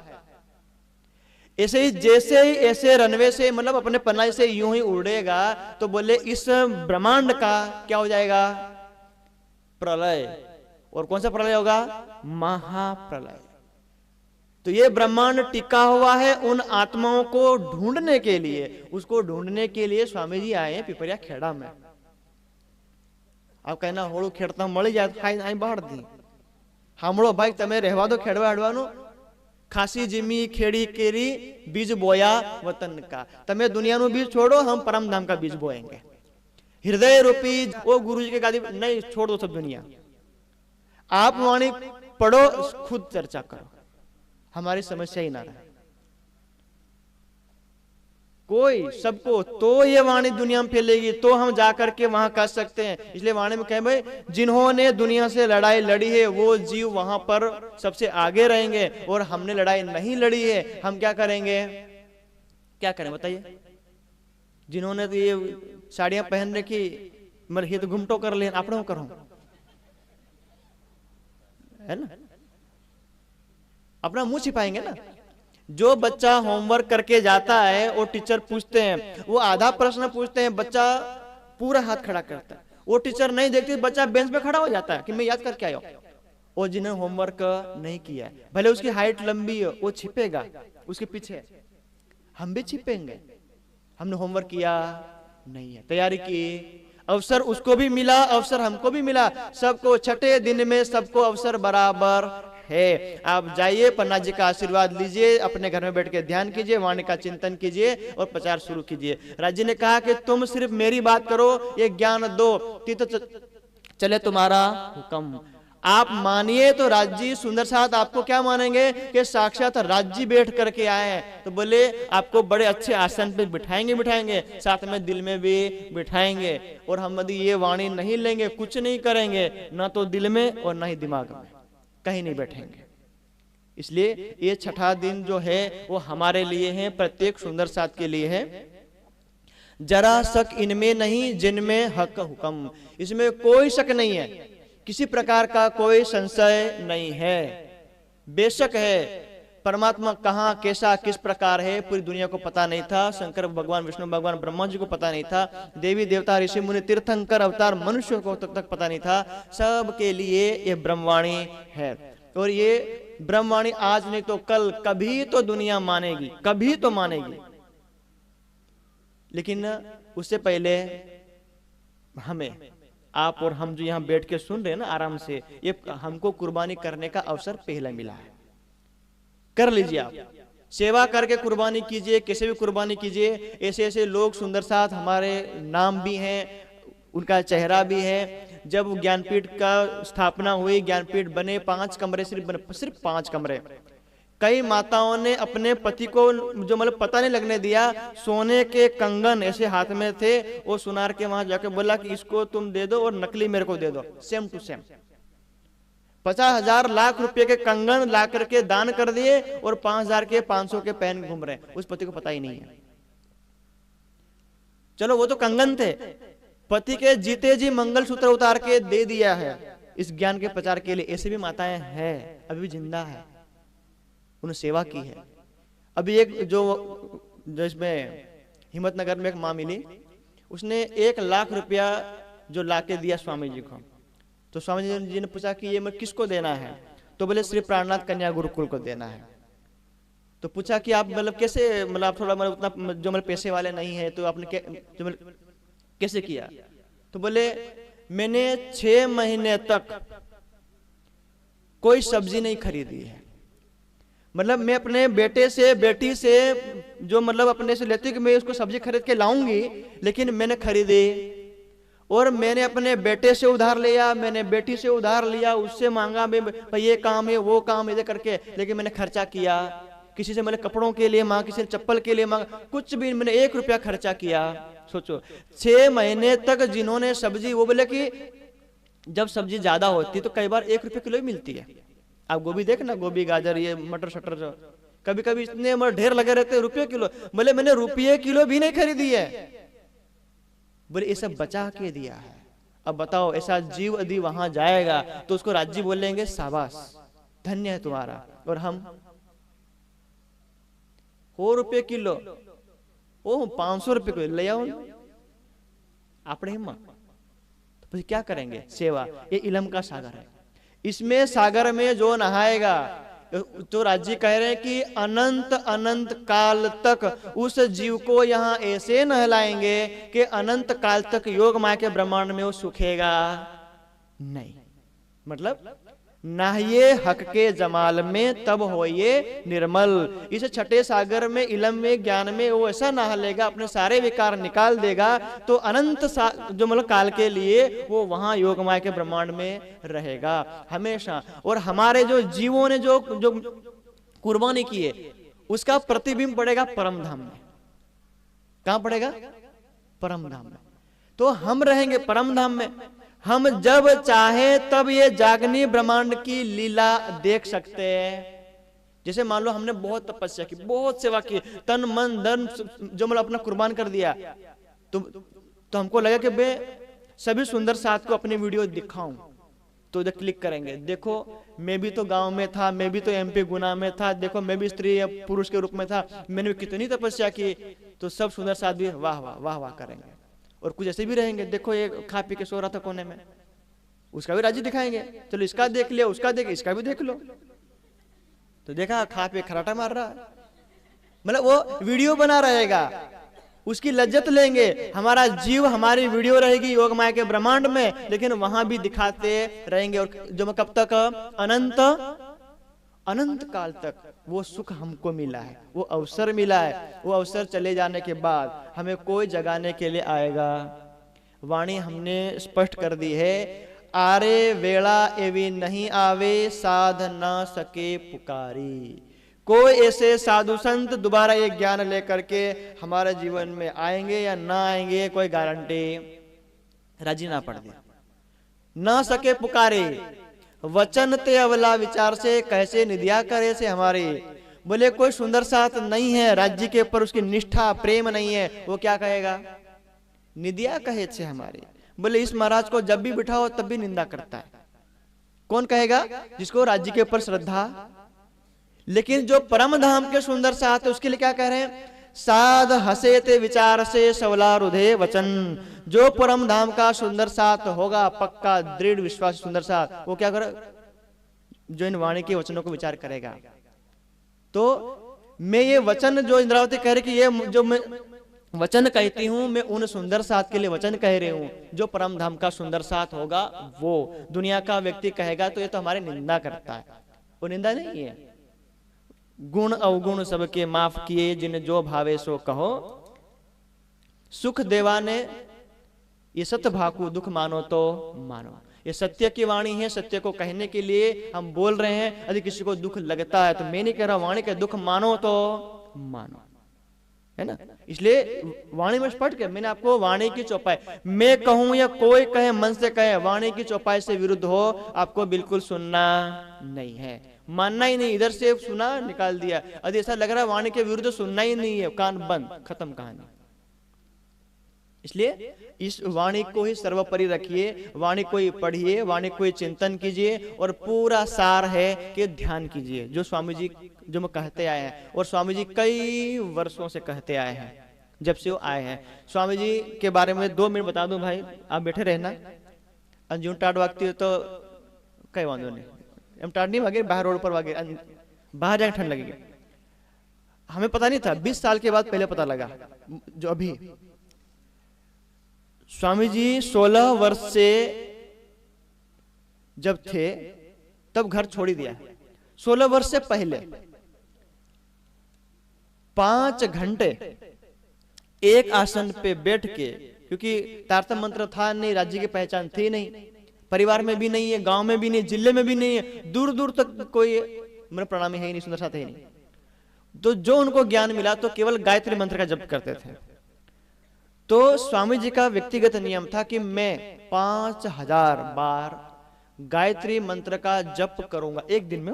ऐसे ही जैसे ही ऐसे रनवे से मतलब अपने पन्ना से यूं ही उड़ेगा तो बोले इस ब्रह्मांड का क्या हो जाएगा? प्रलय। और कौन सा प्रलय होगा? महाप्रलय। तो ये ब्रह्मांड टिका हुआ है उन आत्माओं को ढूंढने के लिए। उसको ढूंढने के लिए स्वामी जी आए हैं पिपरिया खेड़ा में। आप कहना होड़ू खेड़ता मળી જાય ખાઈ અહીં બહાર દી સાંભળો ભાઈ તમે રહેવા દો ખેડવા હડવાનું ખાસી જીમી ખેડી કેરી बीज बोया वतन का। तमे दुनिया नु बीज छोड़ो, हम परम धाम का बीज बोएंगे। हृदय रूपी वो गुरु जी के गादी नहीं छोड़ दो सब दुनिया। आप वाणी पढ़ो, खुद चर्चा करो, हमारी समस्या ही ना रहे कोई सबको। तो ये वाणी दुनिया में फैलेगी तो हम जाकर के वहां कर सकते हैं। इसलिए वाणी में कहे भाई जिन्होंने दुनिया से लड़ाई लड़ी है वो जीव वहां पर सबसे आगे रहेंगे और हमने लड़ाई नहीं लड़ी है, हम क्या करेंगे? क्या करें बताइए? जिन्होंने तो ये साड़ियां पहन रखी मतलब ये तो घुमटो कर ले आप करो, है ना, अपना मुंह छिपाएंगे ना। जो बच्चा होमवर्क करके जाता है और टीचर पूछते हैं, वो आधा प्रश्न पूछते हैं, बच्चा पूरा हाथ खड़ा करता है। वो टीचर नहीं देखती, बच्चा बेंच पे खड़ा हो जाता है कि मैं याद करके आया। और जिन्हें होमवर्क नहीं किया है भले उसकी हाइट लंबी है वो छिपेगा उसके पीछे, हम भी छिपेंगे। हमने होमवर्क किया नहीं है, तैयारी की, अवसर उसको भी मिला, अवसर हमको भी मिला, सबको छठे दिन में सबको अवसर बराबर है। आप जाइए, पन्ना जी का आशीर्वाद लीजिए, अपने घर में बैठ के ध्यान कीजिए, वाणी का चिंतन कीजिए और प्रचार शुरू कीजिए। राज जी ने कहा कि तुम सिर्फ मेरी बात करो, ये ज्ञान दो, तीत चले तुम्हारा हुक्म। आप मानिए तो राज जी सुंदर साथ आपको क्या मानेंगे कि साक्षात राज जी बैठ करके आए हैं। तो बोले आपको बड़े अच्छे आसन पे बिठाएंगे, साथ में दिल में भी बिठाएंगे। और हम यदि ये वाणी नहीं लेंगे कुछ नहीं करेंगे, ना तो दिल में और ना ही दिमाग में, कहीं नहीं बैठेंगे। इसलिए ये छठा दिन जो है वो हमारे लिए है, प्रत्येक सुंदर साथ के लिए है। जरा शक इनमें नहीं जिनमें हक हुक्म, इसमें कोई शक नहीं है, किसी प्रकार का कोई संशय नहीं है। बेशक है परमात्मा कहाँ कैसा किस प्रकार है पूरी दुनिया को पता नहीं था। शंकर भगवान, विष्णु भगवान, ब्रह्मा जी को पता नहीं था। देवी देवता, ऋषि मुनि, तीर्थंकर, अवतार, मनुष्य को तक पता नहीं था। सबके लिए ये ब्रह्मवाणी है। और ये ब्रह्मवाणी आज नहीं तो कल कभी तो दुनिया मानेगी, कभी तो मानेगी। लेकिन उससे पहले हमें, आप और हम जो यहाँ बैठ के सुन रहे हैं ना आराम से, ये हमको कुर्बानी करने का अवसर पहले मिला है। कर लीजिए, आप सेवा करके कुर्बानी कीजिए, कैसे भी कुर्बानी कीजिए। ऐसे ऐसे लोग सुंदर साथ हमारे नाम भी हैं, उनका चेहरा भी है। जब ज्ञानपीठ का स्थापना हुई, ज्ञानपीठ बने, 5 कमरे सिर्फ 5 कमरे। कई माताओं ने अपने पति को जो मतलब पता नहीं लगने दिया, सोने के कंगन ऐसे हाथ में थे, वो सुनार के वहां जाके बोला कि इसको तुम दे दो और नकली मेरे को दे दो, सेम टू सेम। 50,000 लाख रुपए के कंगन ला करके दान कर दिए और 5,000 के 500 के पहन घूम रहे हैं। उस पति को पता ही नहीं है। चलो वो तो कंगन थे, पति के जीते जी मंगलसूत्र उतार के दे दिया है इस ज्ञान के प्रचार के लिए। ऐसे भी माताएं हैं, अभी जिंदा है, उन्होंने सेवा की है। अभी एक जो इसमें हिम्मतनगर में एक माँ मिली, उसने 1 लाख रुपया जो लाके दिया स्वामी जी को। तो स्वामी जी ने पूछा कि ये मैं किसको देना है? तो बोले श्री प्राणनाथ कन्या गुरुकुल को देना है। तो पूछा कि आप मतलब कैसे, मतलब आप थोड़ा मतलब उतना जो मतलब पैसे वाले नहीं है, तो आपने जो कैसे किया? तो बोले मैंने 6 महीने तक कोई सब्जी नहीं खरीदी है। मतलब मैं अपने बेटे से बेटी से जो मतलब अपने से लेती कि मैं उसको सब्जी खरीद के लाऊंगी, लेकिन मैंने खरीदी। और मैंने अपने बेटे से उधार लिया, मैंने बेटी से उधार लिया, उससे मांगा भाई ये काम है वो काम है करके, लेकिन मैंने खर्चा किया। किसी से मैंने कपड़ों के लिए मांगा, किसी से चप्पल के लिए मांगा, कुछ भी मैंने 1 रुपया खर्चा किया। सोचो 6 महीने तक जिन्होंने सब्जी, वो बोले कि जब सब्जी ज्यादा होती तो कई बार 1 रुपये किलो ही मिलती है। आप गोभी देखना, गोभी गाजर ये मटर शटर जो कभी कभी इतने ढेर लगे रहते रुपये किलो। बोले मैंने रुपये किलो भी नहीं खरीदी है, बोले ये सब बचा के दिया है। अब बताओ ऐसा जीव यदि वहां जाएगा तो उसको राज्य बोलेंगे शाबाश धन्य है तुम्हारा, और हम हो रुपये किलो, ओ 500 रुपये किलो ले आओ आपने हिम्मत। तो क्या करेंगे? सेवा। ये इलम का सागर है, इसमें सागर में जो नहाएगा, तो राज्य कह रहे हैं कि अनंत अनंत काल तक उस जीव को यहाँ ऐसे नहलाएंगे कि अनंत काल तक योग माया के ब्रह्मांड में वो सूखेगा नहीं। मतलब नहाइए हक के जमाल में तब होइए निर्मल। इस छठे सागर में, इलम में, ज्ञान में वो ऐसा नहा लेगा, अपने सारे विकार निकाल देगा, तो अनंत जो मतलब काल के लिए वो वहां योग माया के ब्रह्मांड में रहेगा हमेशा। और हमारे जो जीवों ने जो कुर्बानी की है उसका प्रतिबिंब पड़ेगा परम धाम में। कहां पड़ेगा? परम धाम में। तो हम रहेंगे परम धाम में। हम जब चाहे तब ये जागनी ब्रह्मांड की लीला देख सकते हैं। जैसे मान लो हमने बहुत तपस्या की, बहुत सेवा की, तन मन धन जो मतलब अपना कुर्बान कर दिया, तो हमको लगा कि मैं सभी सुंदर साथ को अपनी वीडियो दिखाऊं, तो इधर क्लिक करेंगे, देखो मैं भी तो गांव में था, मैं भी तो एमपी गुना में था, देखो मैं भी स्त्री या पुरुष के रूप में था, मैंने भी कितनी तपस्या की। तो सब सुंदर साथ भी वाह वाह वाह वाह करेंगे। और कुछ ऐसे भी रहेंगे, देखो ये खा पी के सो रहा था कोने में, उसका भी राज्य दिखाएंगे, चलो इसका देख लिया, उसका देख, इसका भी देख लो। तो देखा खा पे खराटा मार रहा है, मतलब वो वीडियो बना रहेगा, उसकी लज्जत लेंगे। हमारा जीव, हमारी वीडियो रहेगी योग माया के ब्रह्मांड में, लेकिन वहां भी दिखाते रहेंगे। और जो कब तक? अनंत अनंत काल तक वो सुख हमको मिला है, वो अवसर मिला है। वो अवसर चले जाने के बाद हमें कोई जगाने के लिए आएगा। वाणी हमने स्पष्ट कर दी है, आरे वेला एवी नहीं आवे, साध ना सके पुकारी। कोई ऐसे साधु संत दोबारा ये ज्ञान लेकर के हमारे जीवन में आएंगे या ना आएंगे, कोई गारंटी राजी ना पड़ दिया। ना सके पुकारे, वचन ते अवला विचार से कैसे निधिया करे से हमारे। बोले कोई सुंदर साथ नहीं है, राज्य के ऊपर उसकी निष्ठा प्रेम नहीं है, वो क्या कहेगा? निधिया कहे से हमारे। बोले इस महाराज को जब भी बिठाओ तब भी निंदा करता है। कौन कहेगा? जिसको राज्य के ऊपर श्रद्धा। लेकिन जो परम धाम के सुंदर साथ है उसके लिए क्या कह रहे हैं? साध हसे ते विचार से सवला हृदय वचन। जो परम धाम का सुंदर साथ होगा, पक्का दृढ़ विश्वास सुंदर साथ, वो क्या करे? जो इन वाणी के वचनों को विचार करेगा। तो मैं ये वचन जो इंद्रावती कह रही कि ये जो मैं वचन कहती हूं, मैं उन सुंदर साथ के लिए वचन कह रही हूं। जो परम धाम का सुंदर साथ होगा वो दुनिया का व्यक्ति कहेगा तो ये तो हमारी निंदा करता है, वो निंदा नहीं है। गुण अवगुण सबके माफ किए, जिन जो भावे सो कहो। सुख देवा ने ये सत्य भाकु, दुख मानो तो मानो। ये सत्य की वाणी है, सत्य को कहने के लिए हम बोल रहे हैं। यदि किसी को दुख लगता है तो मैं नहीं कह रहा वाणी के दुख मानो तो मानो, है ना। इसलिए वाणी में स्पष्ट किया मैंने आपको, वाणी की चौपाई मैं कहूं या कोई कहे, मन से कहे, वाणी की चौपाई से विरुद्ध हो आपको बिल्कुल सुनना नहीं है, मानना ही नहीं। इधर से सुना निकाल दिया, यदि ऐसा लग रहा है वाणी के विरुद्ध सुनना ही नहीं है, कान बंद, खत्म कहानी। इसलिए इस वाणी को ही सर्वोपरि रखिए, वाणी को ही पढ़िए, वाणी को ही चिंतन कीजिए, और पूरा सार है कि ध्यान कीजिए, जो स्वामी जी जो मैं कहते आए हैं। और स्वामी जी कई वर्षों से कहते आए हैं, जब से वो आए हैं। स्वामी जी के बारे में 2 मिनट बता दूं भाई, आप बैठे रहना। अंजुन टाट वागती हो तो कई वादो नहीं, हम टाट नहीं भागे, बाहर रोड पर भागे, बाहर जाके ठंड लगेगी। हमें पता नहीं था, 20 साल के बाद पहले पता लगा। जो अभी स्वामी जी 16 वर्ष से जब थे तब घर छोड़ ही दिया। 16 वर्ष से पहले 5 घंटे एक आसन पे बैठ के, क्योंकि तारतम मंत्र था नहीं, राज्य की पहचान थी नहीं, परिवार में भी नहीं है, गांव में भी नहीं, जिले में भी नहीं है, दूर दूर तक कोई मेरा प्रणामी है ही नहीं, सुंदर साथ है ही नहीं। तो जो उनको ज्ञान मिला तो केवल गायत्री मंत्र का जप करते थे। तो स्वामी जी का व्यक्तिगत नियम था कि मैं 5000 बार गायत्री मंत्र का जप करूंगा एक दिन में।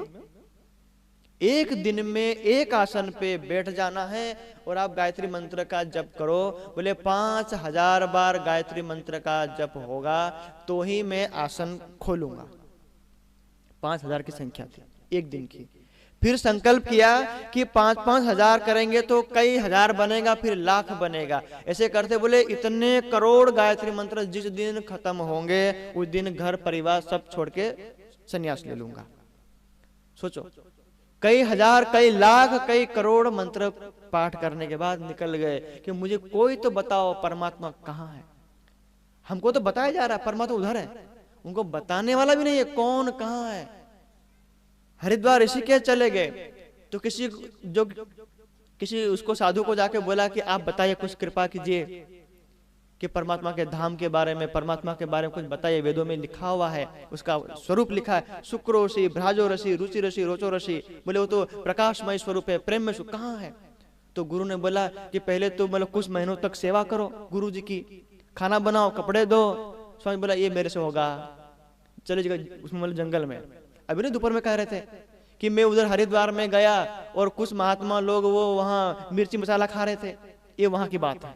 एक दिन में एक आसन पे बैठ जाना है और आप गायत्री मंत्र का जप करो। बोले 5000 बार गायत्री मंत्र का जप होगा तो ही मैं आसन खोलूंगा। 5000 की संख्या थी एक दिन की। फिर संकल्प किया कि 5-5 हजार करेंगे तो कई हजार बनेगा, फिर लाख बनेगा। ऐसे करते बोले इतने करोड़ गायत्री मंत्र जिस दिन खत्म होंगे उस दिन घर परिवार सब छोड़ के संन्यास ले लूंगा। सोचो, कई हजार, कई लाख, कई करोड़ मंत्र पाठ करने के बाद निकल गए कि मुझे कोई तो बताओ परमात्मा कहाँ है। हमको तो बताया जा रहा है परमात्मा उधर है, उनको बताने वाला भी नहीं है कौन कहाँ है। हरिद्वार ऋषिकेश चले गए तो किसी उसको साधु को जाके बोला कि आप बताइए, कुछ कृपा कीजिए कि परमात्मा के धाम के बारे में, परमात्मा के बारे में कुछ बताइए। वेदों में लिखा हुआ है, उसका स्वरूप लिखा है, शुक्रो ऋषि, भ्राजो ऋषि, रुचि ऋषि, रोचो ऋषि। बोले वो तो प्रकाशमय स्वरूप है, प्रेम में कहाँ है। तो गुरु ने बोला कि पहले तो मतलब कुछ महीनों तक सेवा करो गुरु जी की, खाना बनाओ, कपड़े दो। स्वामी बोला ये मेरे से होगा, चले जाएगा उसमें मतलब जंगल में। अभी नहीं दोपहर में कह रहे थे कि मैं उधर हरिद्वार में गया और कुछ महात्मा लोग वो वहां मिर्ची मसाला खा रहे थे, ये वहां की बात है।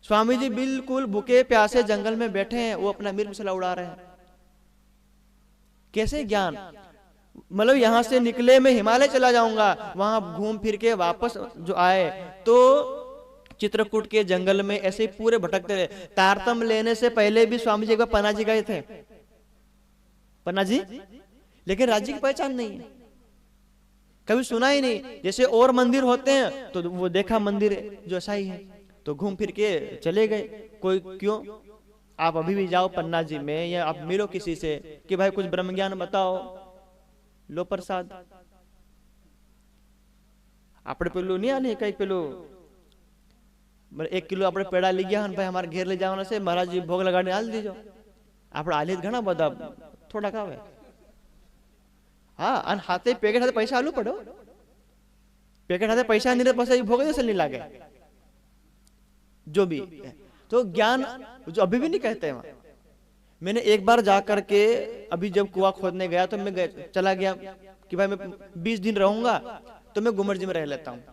स्वामी जी बिल्कुल भूखे प्यासे जंगल में बैठे हैं, वो अपना मिर्च मसाला उड़ा रहे हैं। कैसे ज्ञान, मतलब यहां से निकले मैं हिमालय चला जाऊंगा, वहां घूम फिर के वापस जो आए तो चित्रकूट के जंगल में ऐसे ही पूरे भटकते रहे। तारतम लेने से पहले भी स्वामी जी एक बार पन्ना जी गए थे, पन्ना जी, लेकिन राज्य की पहचान नहीं है, कभी सुना ही नहीं। जैसे और मंदिर होते हैं तो वो देखा मंदिर जो ऐसा ही है, तो घूम फिर के चले गए। कोई क्यों, आप अभी भी जाओ पन्ना जी में या आप मिलो किसी से कि भाई कुछ ब्रह्म ज्ञान बताओ, लो प्रसाद। આપણે પેલું નહીં આલે કઈક પેલું 1 કિલો આપણે પેડા લઈ ગયા ભાઈ અમારે ઘેર લઈ જવાના છે, મહારાજ ભોગ લગાડીને આલી દીજો। આપણે આલી ઘણા બધા થોડાક આવે, हाँ અને હાથે પેકેટ હાથે પૈસા આલુ પડો, પેકેટ હાથે પૈસા નહીં પછી ભોગ દેશે नहीं लागे जो भी। तो ज्ञान जो अभी भी नहीं कहते हैं। मैंने एक बार जा करके अभी जब कुआं खोदने गया तो मैं चला गया कि भाई मैं 20 दिन रहूंगा तो मैं गुमर जी में रह लेता हूँ।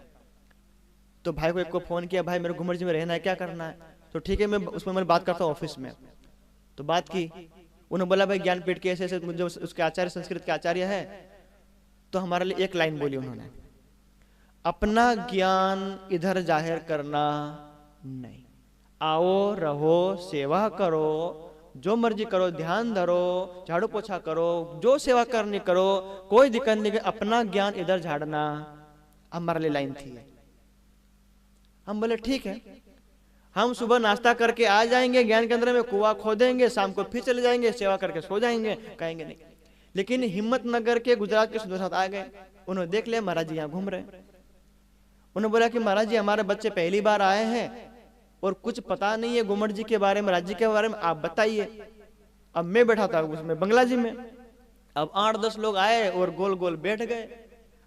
तो भाई को एक को फोन किया, भाई मेरे गुमर जी में रहना है, क्या करना है। तो ठीक है, मैं उसमें मैं बात करता हूँ ऑफिस में। तो बात की, उन्होंने बोला भाई ज्ञानपीठ के ऐसे ऐसे जो उसके आचार्य, संस्कृत के आचार्य है, तो हमारे लिए एक लाइन बोली उन्होंने, अपना ज्ञान इधर जाहिर करना नहीं, आओ रहो सेवा करो, जो मर्जी करो, ध्यान धरो, झाड़ू पोछा करो, जो सेवा करनी करो, कोई दिक्कत नहीं, अपना ज्ञान इधर झाड़ना हमारे लिए लाइन थी। हम बोले ठीक है, हम सुबह नाश्ता करके आ जाएंगे, ज्ञान केंद्र में कुआं खोदेंगे, शाम को फिर चले जाएंगे, सेवा करके सो जाएंगे, कहेंगे नहीं। लेकिन हिम्मतनगर के गुजरात के सुंदर साथ आ गए, उन्होंने देख लिया महाराज जी यहाँ घूम रहे। उन्होंने बोला कि महाराज जी हमारे बच्चे पहली बार आए हैं और कुछ पता नहीं है गुम्मट जी के बारे में, राज्य जी के बारे में, आप बताइए। अब मैं बैठा था उसमें बंगला जी में, अब 8-10 लोग आए और गोल गोल बैठ गए।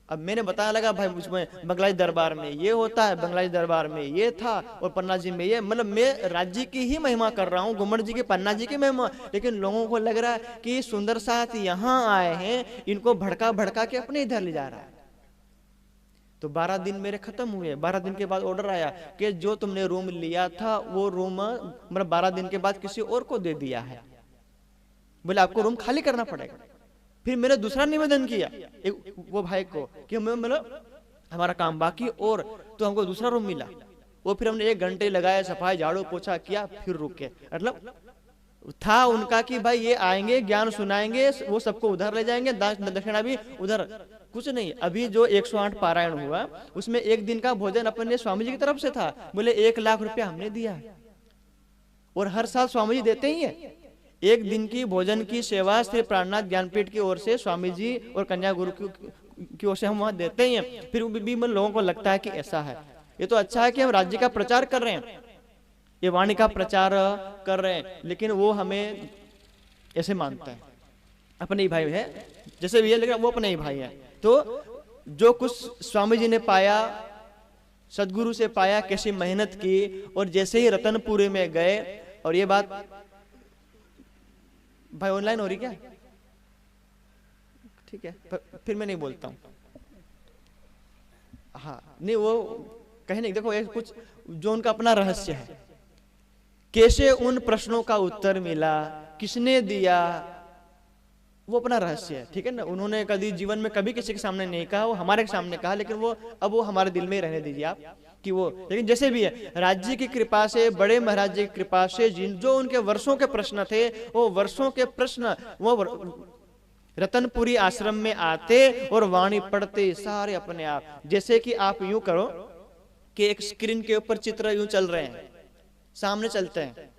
अब मैंने बताया लगा भाई उसमें बंगला जी दरबार में ये होता है, बंगला जी दरबार में ये था, और पन्ना जी में ये, मतलब मैं राज्य की ही महिमा कर रहा हूँ, गुम्मट जी की, पन्ना जी की महिमा। लेकिन लोगों को लग रहा है कि सुंदर साथ यहाँ आए हैं, इनको भड़का भड़का के अपने इधर ले जा रहा है। तो 12 दिन मेरे खत्म हुए। 12 दिन के बाद ऑर्डर आया कि जो तुमने रूम लिया था वो रूम मतलब 12 दिन के बाद किसी और को दे दिया है, बोले आपको रूम खाली करना पड़ेगा। फिर मैंने दूसरा निवेदन किया एक वो भाई को कि मतलब हमारा काम बाकी, और तो हमको दूसरा रूम मिला। वो फिर हमने 1 घंटे लगाए, सफाई झाड़ू पोछा किया, फिर रुके। मतलब था उनका कि भाई ये आएंगे, ज्ञान सुनाएंगे, वो सबको उधर ले जाएंगे, दक्षिणा भी उधर, कुछ नहीं। अभी जो 108 पारायण हुआ उसमें 1 दिन का भोजन अपने स्वामी जी की तरफ से था, बोले 1 लाख रुपया हमने दिया, और हर साल स्वामी जी देते ही है। 1 दिन की भोजन की सेवा श्री प्राणनाथ ज्ञानपीठ की ओर से स्वामी जी और कन्या गुरु की ओर से हम वहां देते ही हैं। फिर भी लोगों को लगता है कि ऐसा है, ये तो अच्छा है कि हम राज्य का प्रचार कर रहे हैं, ये वाणी का प्रचार कर रहे हैं, लेकिन वो हमें ऐसे मानता है, अपने ही भाई है जैसे भी है, लेकिन वो अपने ही भाई है। तो जो कुछ स्वामी जी ने पाया, सदगुरु से पाया, कैसी मेहनत की, और जैसे ही रतनपुरी में गए, और ये बात भाई ऑनलाइन हो रही क्या? ठीक है, फिर मैं नहीं बोलता हूँ। हाँ नहीं, वो कहीं नहीं, देखो एक कुछ जो उनका अपना रहस्य है, कैसे उन प्रश्नों का उत्तर मिला, किसने दिया, वो अपना रहस्य है, ठीक है ना। उन्होंने कभी जीवन में कभी किसी के सामने नहीं कहा, वो हमारे सामने कहा, लेकिन वो अब वो हमारे दिल में ही रहने दीजिए आप कि वो। लेकिन जैसे भी है, राज्य की कृपा से, बड़े महाराज जी की कृपा से, जो उनके वर्षों के प्रश्न थे, वो वर्षों के प्रश्न वो रतनपुरी आश्रम में आते और वाणी पढ़ते सारे अपने आप। जैसे कि आप यूं करो कि एक स्क्रीन के ऊपर चित्र यूं चल रहे हैं, सामने चलते हैं,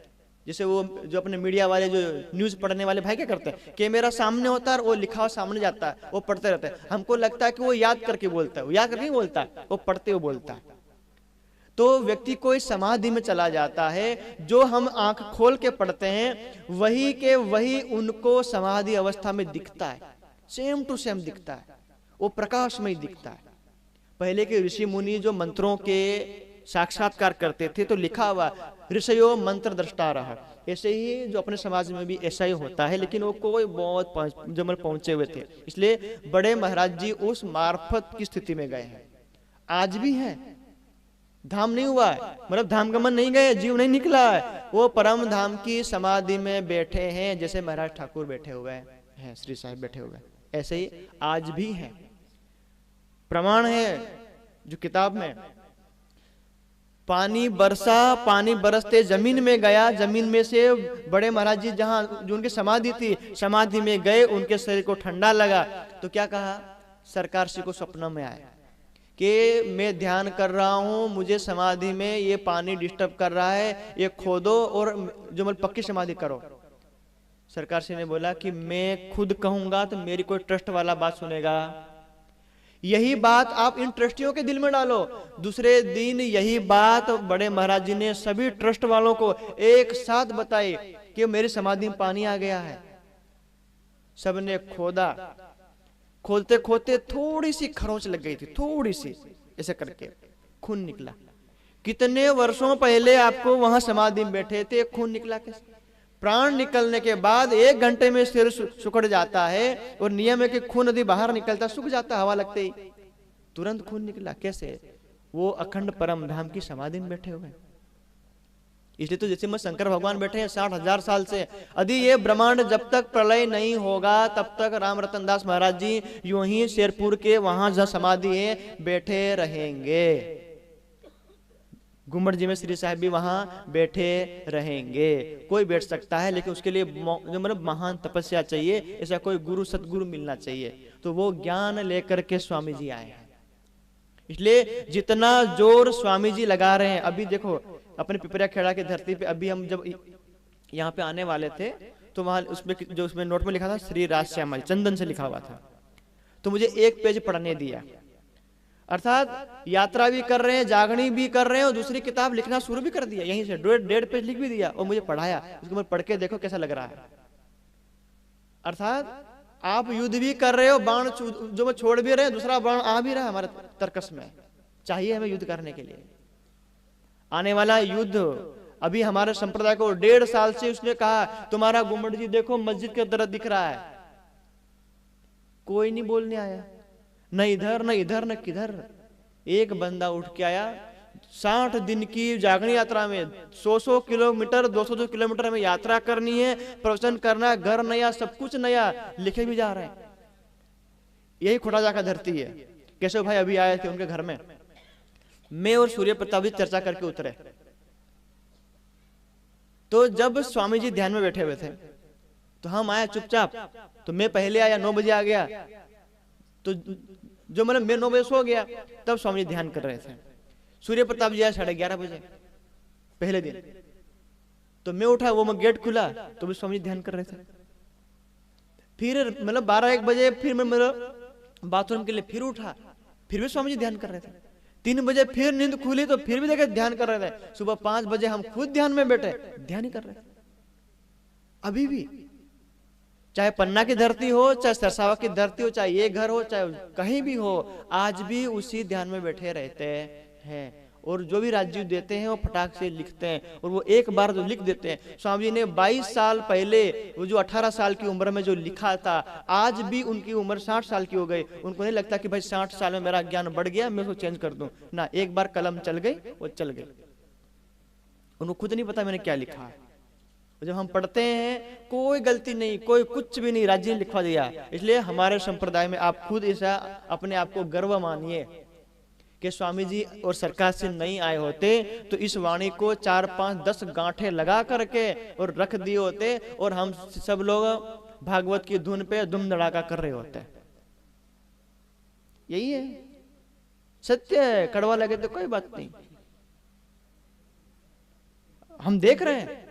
जैसे वो जो अपने मीडिया वाले जो न्यूज पढ़ने वाले भाई क्या करते हैं, कैमरा सामने होता है और वो लिखा हुआ सामने जाता है, वो पढ़ते रहते हैं। हमको लगता है कि वो याद करके बोलता है, वो याद करके नहीं बोलता, वो पढ़ते हुए बोलता है। तो व्यक्ति कोई समाधि में चला जाता है, जो हम आंख खोल के पढ़ते हैं वही के वही उनको समाधि अवस्था में दिखता है, सेम टू सेम दिखता है, वो प्रकाश में ही दिखता है। पहले के ऋषि मुनि जो मंत्रों के साक्षात्कार करते थे, तो लिखा हुआ ऋषयो मंत्र दृष्टा रहा, ऐसे ही जो अपने समाज में भी ऐसा ही होता है। लेकिन वो कोई बहुत जमल पहुंचे हुए थे, इसलिए बड़े महाराज जी उस मार्फत की स्थिति में गए हैं, आज भी हैं। धाम नहीं हुआ है, मतलब धाम गमन नहीं गए, जीव नहीं निकला है, वो परम धाम की समाधि में बैठे हैं, जैसे महाराज ठाकुर बैठे हुए हैं, श्री साहिब बैठे हुए हैं, ऐसे ही आज भी हैं। प्रमाण है जो किताब में, पानी बरसा, पानी बरसते जमीन में गया, जमीन में से बड़े महाराज जी जहां जो उनकी समाधि थी, समाधि में गए, उनके शरीर को ठंडा लगा, तो क्या कहा, सरकार श्री को स्वप्न में आया कि मैं ध्यान कर रहा हूं, मुझे समाधि में ये पानी डिस्टर्ब कर रहा है, ये खोदो और जो मतलब पक्की समाधि करो। सरकार श्री ने बोला कि मैं खुद कहूंगा तो मेरी कोई ट्रस्ट वाला बात सुनेगा, यही बात आप इन ट्रस्टियों के दिल में डालो। दूसरे दिन यही बात बड़े महाराज जी ने सभी ट्रस्ट वालों को एक साथ बताई कि मेरी समाधि में पानी आ गया है। सबने खोदा, खोलते खोलते थोड़ी सी खरोंच लग गई थी, थोड़ी सी, ऐसे करके खून निकला। कितने वर्षों पहले आपको वहां समाधि में बैठे थे, खून निकला कैसे? प्राण निकलने के बाद 1 घंटे में सिर सुखड़ जाता है, और नियम है कि खून यदि बाहर निकलता सूख जाता, हवा लगते ही तुरंत खून निकला कैसे? वो अखंड परम धाम की समाधि में बैठे हुए। इसलिए तो जैसे में शंकर भगवान बैठे हैं 60,000 साल से, यदि ये ब्रह्मांड जब तक प्रलय नहीं होगा तब तक राम रतन दास महाराज जी यूं ही शेरपुर के वहां जहां समाधि है बैठे रहेंगे, गुम्बद जी में श्री साहब भी वहां बैठे रहेंगे। कोई बैठ सकता है लेकिन उसके लिए जो मतलब महान तपस्या चाहिए, ऐसा कोई गुरु सतगुरु मिलना चाहिए। तो वो ज्ञान लेकर के स्वामी जी आए हैं। इसलिए जितना जोर स्वामी जी लगा रहे हैं, अभी देखो अपने पिपरिया खेड़ा की धरती पे अभी हम जब यहाँ पे आने वाले थे तो वहां उसमें जो उसमें नोट में लिखा था श्री राज श्यामल चंदन से लिखा हुआ था, तो मुझे एक पेज पढ़ने दिया। अर्थात यात्रा भी कर रहे हैं, जागनी भी कर रहे हैं और दूसरी किताब लिखना शुरू भी कर दिया, यहीं से 1.5 पेज लिख भी दिया और मुझे पढ़ाया। उसको मैं पढ़ के देखो कैसा लग रहा है। अर्थात आप युद्ध भी कर रहे हो, बाण जो मैं छोड़ भी रहे हैं, दूसरा बाण आ भी रहा है हमारे तर्कस में, चाहिए हमें युद्ध करने के लिए। आने वाला युद्ध अभी हमारे संप्रदाय को 1.5 साल से उसने कहा तुम्हारा गुम्बद जी देखो मस्जिद के तरह दिख रहा है, कोई नहीं बोलने आया, न इधर न इधर न किधर। एक बंदा उठ के आया, 60 दिन की जागरण यात्रा में 100 किलोमीटर 200 किलोमीटर में यात्रा करनी है, प्रवचन करना, घर नया, सब कुछ नया, लिखे भी जा रहे हैं। यही खोटा जाकर धरती है। केशव भाई अभी आए थे उनके घर में, मैं और सूर्य प्रताप जी चर्चा करके उतरे। तो जब स्वामी जी ध्यान में बैठे हुए थे तो हम आए चुपचाप, तो मैं पहले आया, 9 बजे आ गया। तो जो मतलब मैं 9 बजे सो गया, तब स्वामी जी ध्यान कर रहे थे। सूर्य प्रताप जी आया 11:30 बजे पहले दिन, तो मैं उठा, वो मैं गेट खुला तो भी स्वामी जी ध्यान कर रहे थे। फिर मतलब 12-1 बजे फिर मैं मतलब बाथरूम के लिए फिर उठा, फिर भी स्वामी जी ध्यान कर रहे थे। 3 बजे फिर नींद खुली तो फिर भी देखे ध्यान कर रहे थे। सुबह 5 बजे हम खुद ध्यान में बैठे, ध्यान ही कर रहे थे। अभी भी चाहे पन्ना की धरती हो, चाहे सरसावा की धरती हो, चाहे ये घर हो, चाहे कहीं भी हो, आज भी उसी ध्यान में बैठे रहते हैं। और जो भी राज्य देते हैं वो फटाक से लिखते हैं, और वो एक बार जो लिख देते हैं। स्वामी जी ने 22 साल पहले वो जो 18 साल की उम्र में जो लिखा था, आज भी उनकी उम्र 60 साल की हो गई। उनको नहीं लगता कि भाई 60 साल में मेरा ज्ञान बढ़ गया, मैं उसको चेंज कर दूं ना। एक बार कलम चल गई, वो चल गई। उनको खुद नहीं पता मैंने क्या लिखा है। जब हम पढ़ते हैं कोई गलती नहीं, कोई कुछ भी नहीं, राज्य ने लिखवा दिया। इसलिए हमारे संप्रदाय में आप खुद ऐसा अपने आप को गर्व मानिए कि स्वामी जी और सरकार से नहीं आए होते तो इस वाणी को 4, 5, 10 गांठे लगा करके और रख दिए होते, और हम सब लोग भागवत की धुन पे धूम धड़ाका कर रहे होते। यही है सत्य है। कड़वा लगे तो कोई बात नहीं, हम देख रहे हैं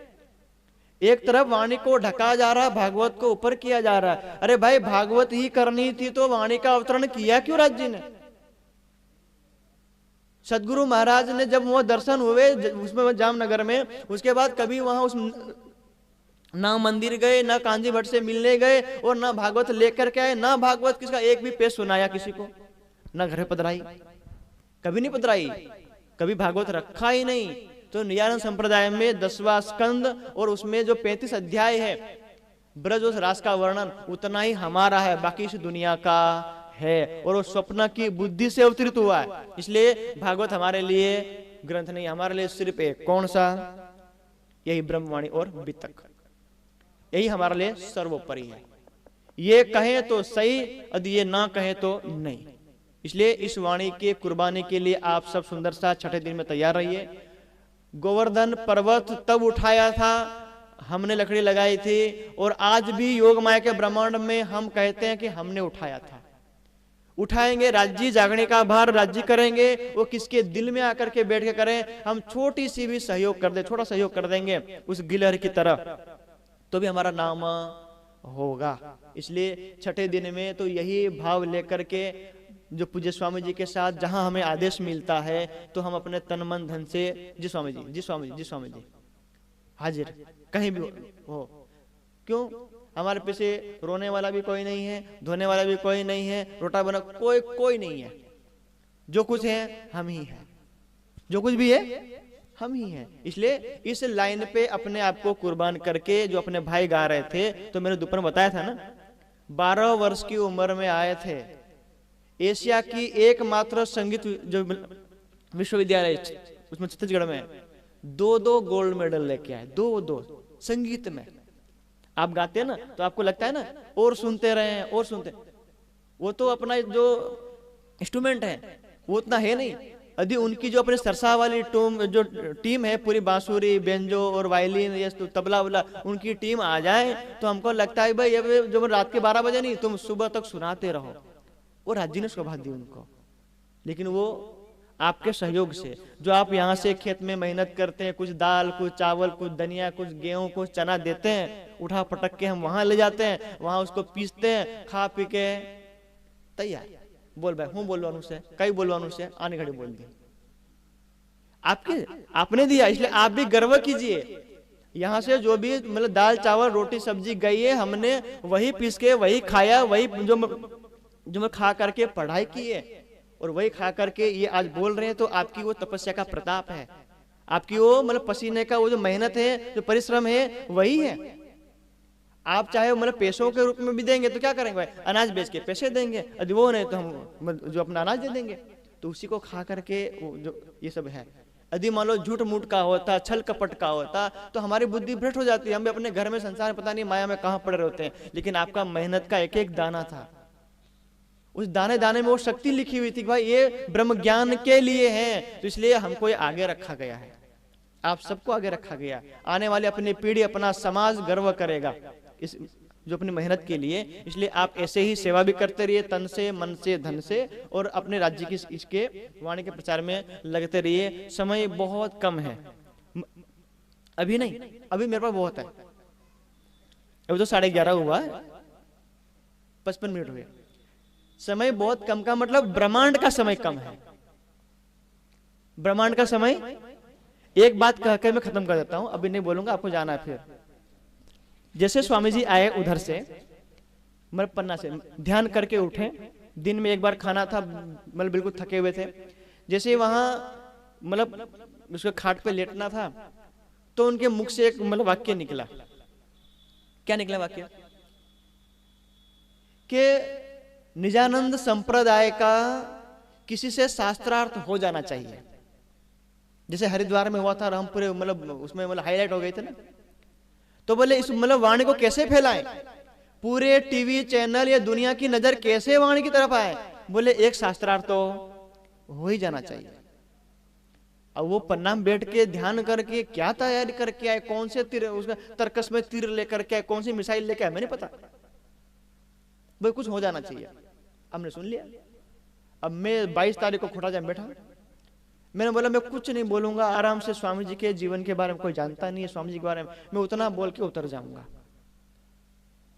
एक तरफ वाणी को ढका जा रहा, भागवत को ऊपर किया जा रहा है। अरे भाई भागवत ही करनी थी तो वाणी का अवतरण किया क्यों राज्य ने? सदगुरु महाराज ने जब वो दर्शन हुए उसमें जामनगर में, उसके बाद कभी वहां उस ना मंदिर गए, ना कांजी भट्ट से मिलने गए, और ना भागवत लेकर के आए, ना भागवत किसका एक भी पेज सुनाया किसी को, ना घर पधराई, कभी नहीं पधराई, कभी भागवत रखा ही नहीं। तो निरानंद संप्रदाय में 10वां स्कंद और उसमें जो 35 अध्याय है ब्रज उस रास का वर्णन, उतना ही हमारा है, बाकी इस दुनिया का है, और वो स्वप्न की बुद्धि से अवतरित हुआ है। इसलिए भागवत हमारे लिए ग्रंथ नहीं, हमारे लिए सिर्फ एक कौन सा, यही ब्रह्मवाणी और वितक, यही हमारे लिए सर्वोपरि है। ये कहें तो सही, यदि ये ना कहें तो नहीं। इसलिए इस वाणी के कुर्बानी के लिए आप सब सुंदर सा छठे दिन में तैयार रहिए। गोवर्धन पर्वत तब उठाया था, हमने लकड़ी लगाई थी, और आज भी योग माया के ब्रह्मांड में हम कहते हैं कि हमने उठाया था। उठाएंगे, राज्य जागने का भार राज्य करेंगे, वो किसके दिल में आकर के बैठ के करें। हम छोटी सी भी सहयोग कर दे, छोटा सहयोग कर देंगे उस गिलहर की तरह, तो भी हमारा नाम होगा। इसलिए छठे दिन में तो यही भाव लेकर के जो पूज्य स्वामी जी के साथ जहां हमें आदेश मिलता है, तो हम अपने तन मन धन से जी स्वामी जी, जी स्वामी जी, जी स्वामी जी हाजिर, कहीं भी हो। क्यों? हमारे पीछे रोने वाला भी कोई नहीं है, धोने वाला भी कोई नहीं है, रोटा बना कोई नहीं है। जो कुछ है हम ही हैं, जो कुछ भी है हम ही हैं। इसलिए इस लाइन पे अपने आप को कुर्बान करके, जो अपने भाई गा रहे थे, तो मैंने दोपहर बताया था ना, 12 वर्ष की उम्र में आए थे। एशिया की एकमात्र संगीत जो विश्वविद्यालय उसमें छत्तीसगढ़ में 2-2 गोल्ड मेडल लेके आए, 2-2 संगीत में। आप गाते हैं ना तो आपको लगता है ना और सुनते रहे और सुनते, वो तो अपना जो इंस्ट्रूमेंट है वो उतना है नहीं। यदि उनकी जो अपने सरसा वाली जो टीम है, पूरी बांसुरी, बेंजो और वायलिन, ये तबला वबला, उनकी टीम आ जाए तो हमको लगता है भाई ये जो रात के 12 बजे नहीं, तुम सुबह तक सुनाते रहो। वो राज्य ने शोभा दी उनको। लेकिन वो आपके सहयोग से, जो आप यहाँ से खेत में मेहनत करते हैं, कुछ दाल, कुछ चावल, कुछ धनिया, कुछ गेहूं, कुछ चना देते हैं, उठा पटक के हम वहां ले जाते हैं, वहां उसको पीसते हैं, खा पी के तैयार। बोल भाई हूँ बोलवानू से, कई बोलवानू से आने घड़ी बोल दी, आपने दिया, इसलिए आप भी गर्व कीजिए। यहाँ से जो भी मतलब दाल चावल रोटी सब्जी गई है, हमने वही पीस के वही खाया, वही जो मैं खा करके पढ़ाई की है और वही खा करके ये आज बोल रहे हैं। तो आपकी वो तपस्या का प्रताप है, आपकी वो मतलब पसीने का वो जो मेहनत है, जो परिश्रम है, वही है। आप चाहे मतलब पैसों के रूप में भी देंगे तो क्या करेंगे भाई, अनाज बेच के पैसे देंगे, यदि वो नहीं तो हम जो अपना अनाज दे देंगे, तो उसी को खा करके जो ये सब है। यदि मान लो झूठ मूठ का होता, छल कपट का होता, तो हमारी बुद्धि भ्रष्ट हो जाती है, हम भी अपने घर में संसार पता नहीं माया में कहाँ पड़े रहते हैं। लेकिन आपका मेहनत का एक एक दाना था, उस दाने दाने में वो शक्ति लिखी हुई थी कि भाई ये ब्रह्म ज्ञान के लिए है, तो इसलिए हमको ये आगे रखा गया है, आप सबको आगे रखा गया। आने वाली अपनी पीढ़ी, अपना समाज गर्व करेगा इस जो अपनी मेहनत के लिए। इसलिए आप ऐसे ही सेवा भी करते रहिए, तन से, मन से, धन से, और अपने राज्य की इसके वाणी के प्रचार में लगते रहिए। समय बहुत कम है, अभी नहीं, अभी मेरे पास बहुत है, अभी तो 11:30 हुआ है, 55 मिनट हुए। समय बहुत कम का मतलब ब्रह्मांड का समय कम है, ब्रह्मांड का समय। एक बात कहकर मैं खत्म कर देता हूं, अभी नहीं बोलूंगा, आपको जाना है फिर। जैसे स्वामी जी आए उधर से, मतलब पन्ना से, ध्यान करके उठे, दिन में एक बार खाना था, मतलब बिल्कुल थके हुए थे। जैसे वहां मतलब उसके खाट पे लेटना था, तो उनके मुख से एक मतलब वाक्य निकला। क्या निकला वाक्य? कि निजानंद संप्रदाय का किसी से शास्त्रार्थ हो जाना चाहिए। जैसे हरिद्वार में हुआ था, रामपुरे मतलब उसमें मतलब हाईलाइट हो गए थे ना, तो बोले इस मतलब वाणी को कैसे फैलाएं, पूरे टीवी चैनल या दुनिया की नजर कैसे वाणी की तरफ आए? बोले एक शास्त्रार्थ तो हो ही जाना चाहिए। अब वो पन्ना में बैठ के ध्यान करके क्या तैयारी करके आए, कौन से तीर, उसका तर्कस में तीर लेकर के आए, कौन सी मिसाइल लेके आए, मैंने पता, भाई कुछ हो जाना चाहिए। हमने सुन लिया। अब मैं 22 तारीख को खोटा जाम बैठा, मैंने बोला मैं कुछ नहीं बोलूंगा, आराम से स्वामी जी के जीवन के बारे में कोई जानता नहीं है, स्वामी जी के बारे में मैं उतना बोल के उतर जाऊंगा।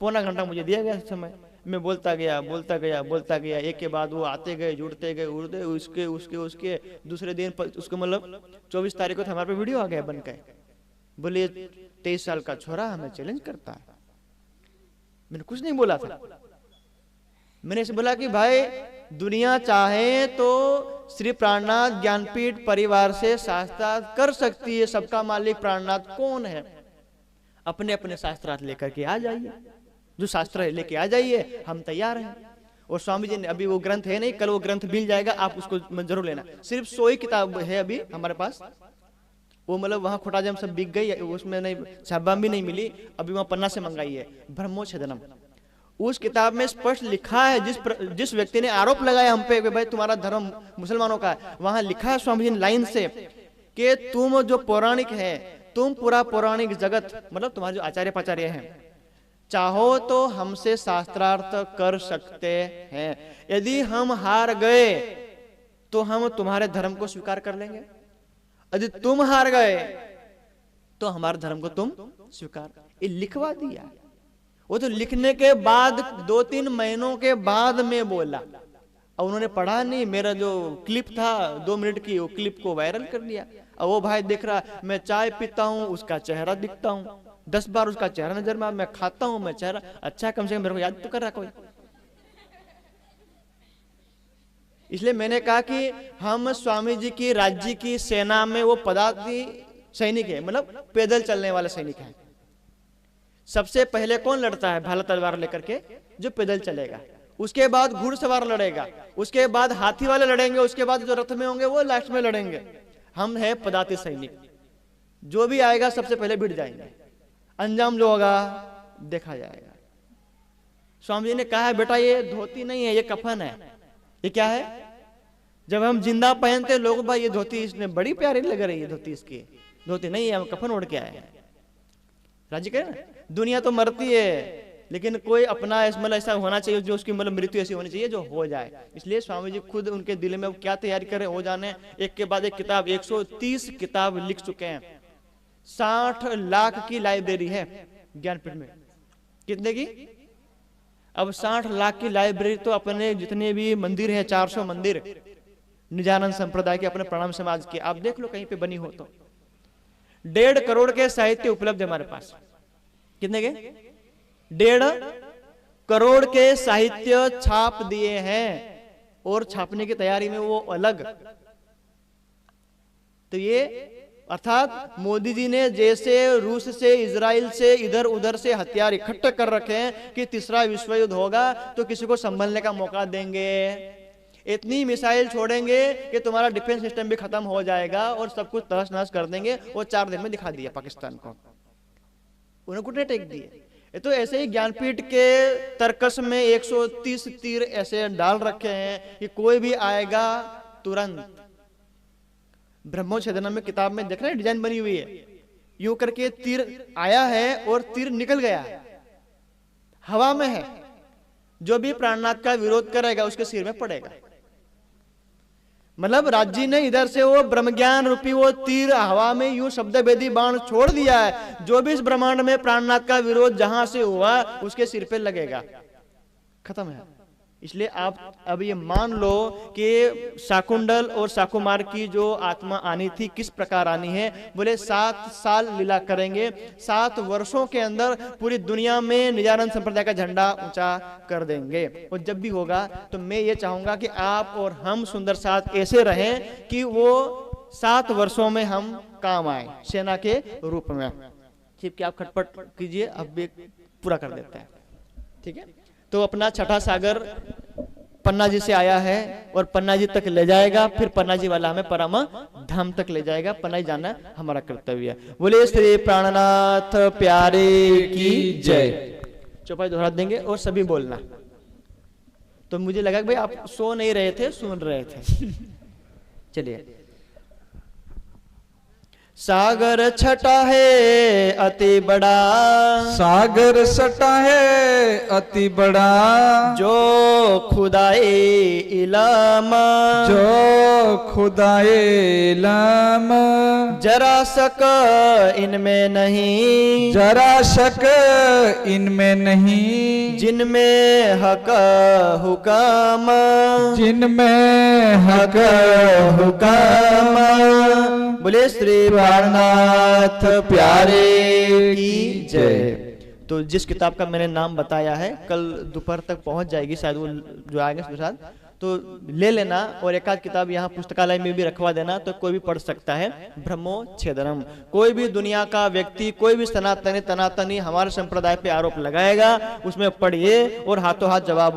पौना घंटा मुझे दिया गया समय, मैं बोलता गया बोलता गया बोलता गया, एक के बाद वो आते गए, जुड़ते गए, उड़ते, उसके उसके उसके दूसरे दिन उसको मतलब 24 तारीख को हमारे पे वीडियो आ गया बन के, बोले 23 साल का छोरा हमें चैलेंज करता है। मैंने कुछ नहीं बोला था, मैंने इसे बोला कि भाई दुनिया चाहे तो श्री प्राणनाथ ज्ञानपीठ परिवार से शास्त्रार्थ कर सकती है, सबका मालिक प्राणनाथ कौन है? अपने अपने शास्त्रार्थ लेकर के आ जाइए, जो शास्त्र है लेके आ जाइए, हम तैयार हैं। और स्वामी जी ने अभी वो ग्रंथ है नहीं, कल वो ग्रंथ मिल जाएगा, आप उसको जरूर लेना। सिर्फ 100 ही किताब है अभी हमारे पास, वो मतलब वहां खोटाजम सब बिक गई, उसमें नहीं छापाम भी नहीं मिली, अभी वहां पन्ना से मंगाई है, ब्रह्मोच्छेदनम। उस किताब में स्पष्ट लिखा है, जिस व्यक्ति ने आरोप लगाया हम पे कि भाई तुम्हारा धर्म मुसलमानों का है, वहां लिखा है स्वामी जी ने लाइन से कि तुम जो पौराणिक है, तुम पूरा पौराणिक जगत मतलब तुम्हारे जो आचार्य पाचार्य हैं, चाहो तो हमसे शास्त्रार्थ कर सकते हैं। यदि हम हार गए तो हम तुम्हारे धर्म को स्वीकार कर लेंगे, यदि तुम हार गए तो हमारे धर्म को तुम स्वीकार। ये लिखवा दिया। वो तो लिखने के बाद 2-3 महीनों के बाद में बोला, और उन्होंने पढ़ा नहीं, मेरा जो क्लिप था 2 मिनट की, वो क्लिप को वायरल कर दिया। और वो भाई देख रहा, मैं चाय पीता हूँ उसका चेहरा दिखता हूँ, 10 बार उसका चेहरा नजर में, मैं खाता हूँ मैं चेहरा, अच्छा कम से कम मेरे को याद तो कर रहा कोई। इसलिए मैंने कहा कि हम स्वामी जी की राज्य की सेना में वो पदार्थी सैनिक है, मतलब पैदल चलने वाले सैनिक है। सबसे पहले कौन लड़ता है भाला तलवार लेकर के? जो पैदल चलेगा। उसके बाद घुड़सवार लड़ेगा, उसके बाद हाथी वाले लड़ेंगे, उसके बाद जो रथ में होंगे वो लास्ट में लड़ेंगे। हम है पदाति सैनिक। जो भी आएगा सबसे पहले भिड़ जाएंगे, अंजाम जो होगा देखा जाएगा। स्वामी जी ने कहा है बेटा ये धोती नहीं है, ये कफन है। ये क्या है? जब हम जिंदा पहनते लोग भाई ये धोती इसने बड़ी प्यारी लग रही है, धोती इसकी धोती नहीं है, हम कफन ओढ़ के आए हैं। राजी कहे ना, दुनिया तो मरती है लेकिन कोई अपना मतलब ऐसा होना चाहिए जो उसकी मतलब मृत्यु ऐसी होनी चाहिए जो हो जाए। इसलिए स्वामी जी खुद उनके दिल में क्या तैयारी कर रहे हो जाने, एक के बाद एक किताब 130 किताब लिख चुके हैं। 60 लाख की लाइब्रेरी है ज्ञानपीठ में। कितने की? अब 60 लाख की लाइब्रेरी तो अपने जितने भी मंदिर है, 400 मंदिर निजानंद संप्रदाय के, अपने प्रणाम समाज के, आप देख लो कहीं पे बनी हो तो। 1.5 करोड़ के साहित्य उपलब्ध है हमारे पास। कितने के? 1.5 करोड़ के साहित्य छाप दिए हैं और छापने की तैयारी में वो अलग। तो ये अर्थात मोदी जी ने जैसे रूस से, इजराइल से, इधर उधर से हथियार इकट्ठे कर रखे हैं कि तीसरा विश्व युद्ध होगा तो किसी को संभलने का मौका देंगे, इतनी मिसाइल छोड़ेंगे कि तुम्हारा डिफेंस सिस्टम भी खत्म हो जाएगा और सब कुछ तहस नहस कर देंगे। वो 4 दिन में दिखा दिया पाकिस्तान को, उन्हें घुटने टेक दिए। ये तो ऐसे ही ज्ञानपीठ के तर्कस में 130 तीर ऐसे डाल रखे हैं कि कोई भी आएगा तुरंत। ब्रह्मोच्छेदनम में किताब में देख रहे हैं डिजाइन बनी हुई है, यूं करके तीर आया है और तीर निकल गया है, हवा में है। जो भी प्राणनाथ का विरोध करेगा उसके सिर में पड़ेगा। मतलब राज्य ने इधर से वो ब्रह्मज्ञान रूपी वो तीर हवा में यूं शब्द भेदी बाण छोड़ दिया है। जो भी इस ब्रह्मांड में प्राणनाथ का विरोध जहां से हुआ उसके सिर पे लगेगा, खत्म है। इसलिए आप अब ये मान लो कि शाकुंडल और शाकुमार की जो आत्मा आनी थी किस प्रकार आनी है। बोले 7 साल लीला करेंगे, 7 वर्षों के अंदर पूरी दुनिया में निजानंद संप्रदाय का झंडा ऊंचा कर देंगे। और जब भी होगा तो मैं ये चाहूंगा कि आप और हम सुंदर साथ ऐसे रहें कि वो 7 वर्षों में हम काम आए सेना के रूप में। ठीक है, आप खटपट कीजिए, अब भी पूरा कर देते हैं। ठीक है, तो अपना छठा सागर पन्ना जी से आया है और पन्ना जी तक ले जाएगा, फिर पन्ना जी वाला हमें परम धाम तक ले जाएगा। पन्ना जी जाना हमारा कर्तव्य है। बोले श्री प्राणनाथ प्यारे की जय। चौपाई दोहरा देंगे और सभी बोलना। तो मुझे लगा कि भाई आप सो नहीं रहे थे, सुन रहे थे। चलिए। सागर छटा है अति बड़ा, सागर सटा है अति बड़ा, जो खुदाए इलाम, जो खुदाए इलाम, जरा शक इनमें नहीं, जरा शक इनमें नहीं, जिनमें हक हुकाम, जिनमें हक हुकाम। बोले श्री प्राणनाथ प्यारे की जय। तो जिस किताब का मैंने नाम बताया है कल दोपहर तक पहुंच जाएगी शायद, वो जो आएंगे उसके साथ, तो ले लेना और एक आध किताब यहाँ पुस्तकालय में भी रखवा देना, तो कोई भी पढ़ सकता है। ब्रह्मोच्छेदनम। कोई भी दुनिया का व्यक्ति, कोई भी सनातनी तनातनी हमारे संप्रदाय पे आरोप लगाएगा, उसमें पढ़िए और हाथों हाथ जवाब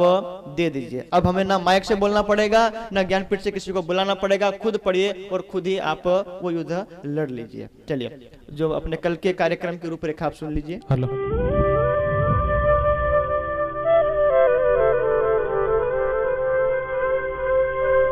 दे दीजिए। अब हमें ना माइक से बोलना पड़ेगा, ना ज्ञानपीठ से किसी को बुलाना पड़ेगा, खुद पढ़िए और खुद ही आप वो युद्ध लड़ लीजिए। चलिए, जो अपने कल के कार्यक्रम की रूपरेखा आप सुन लीजिए। हेलो।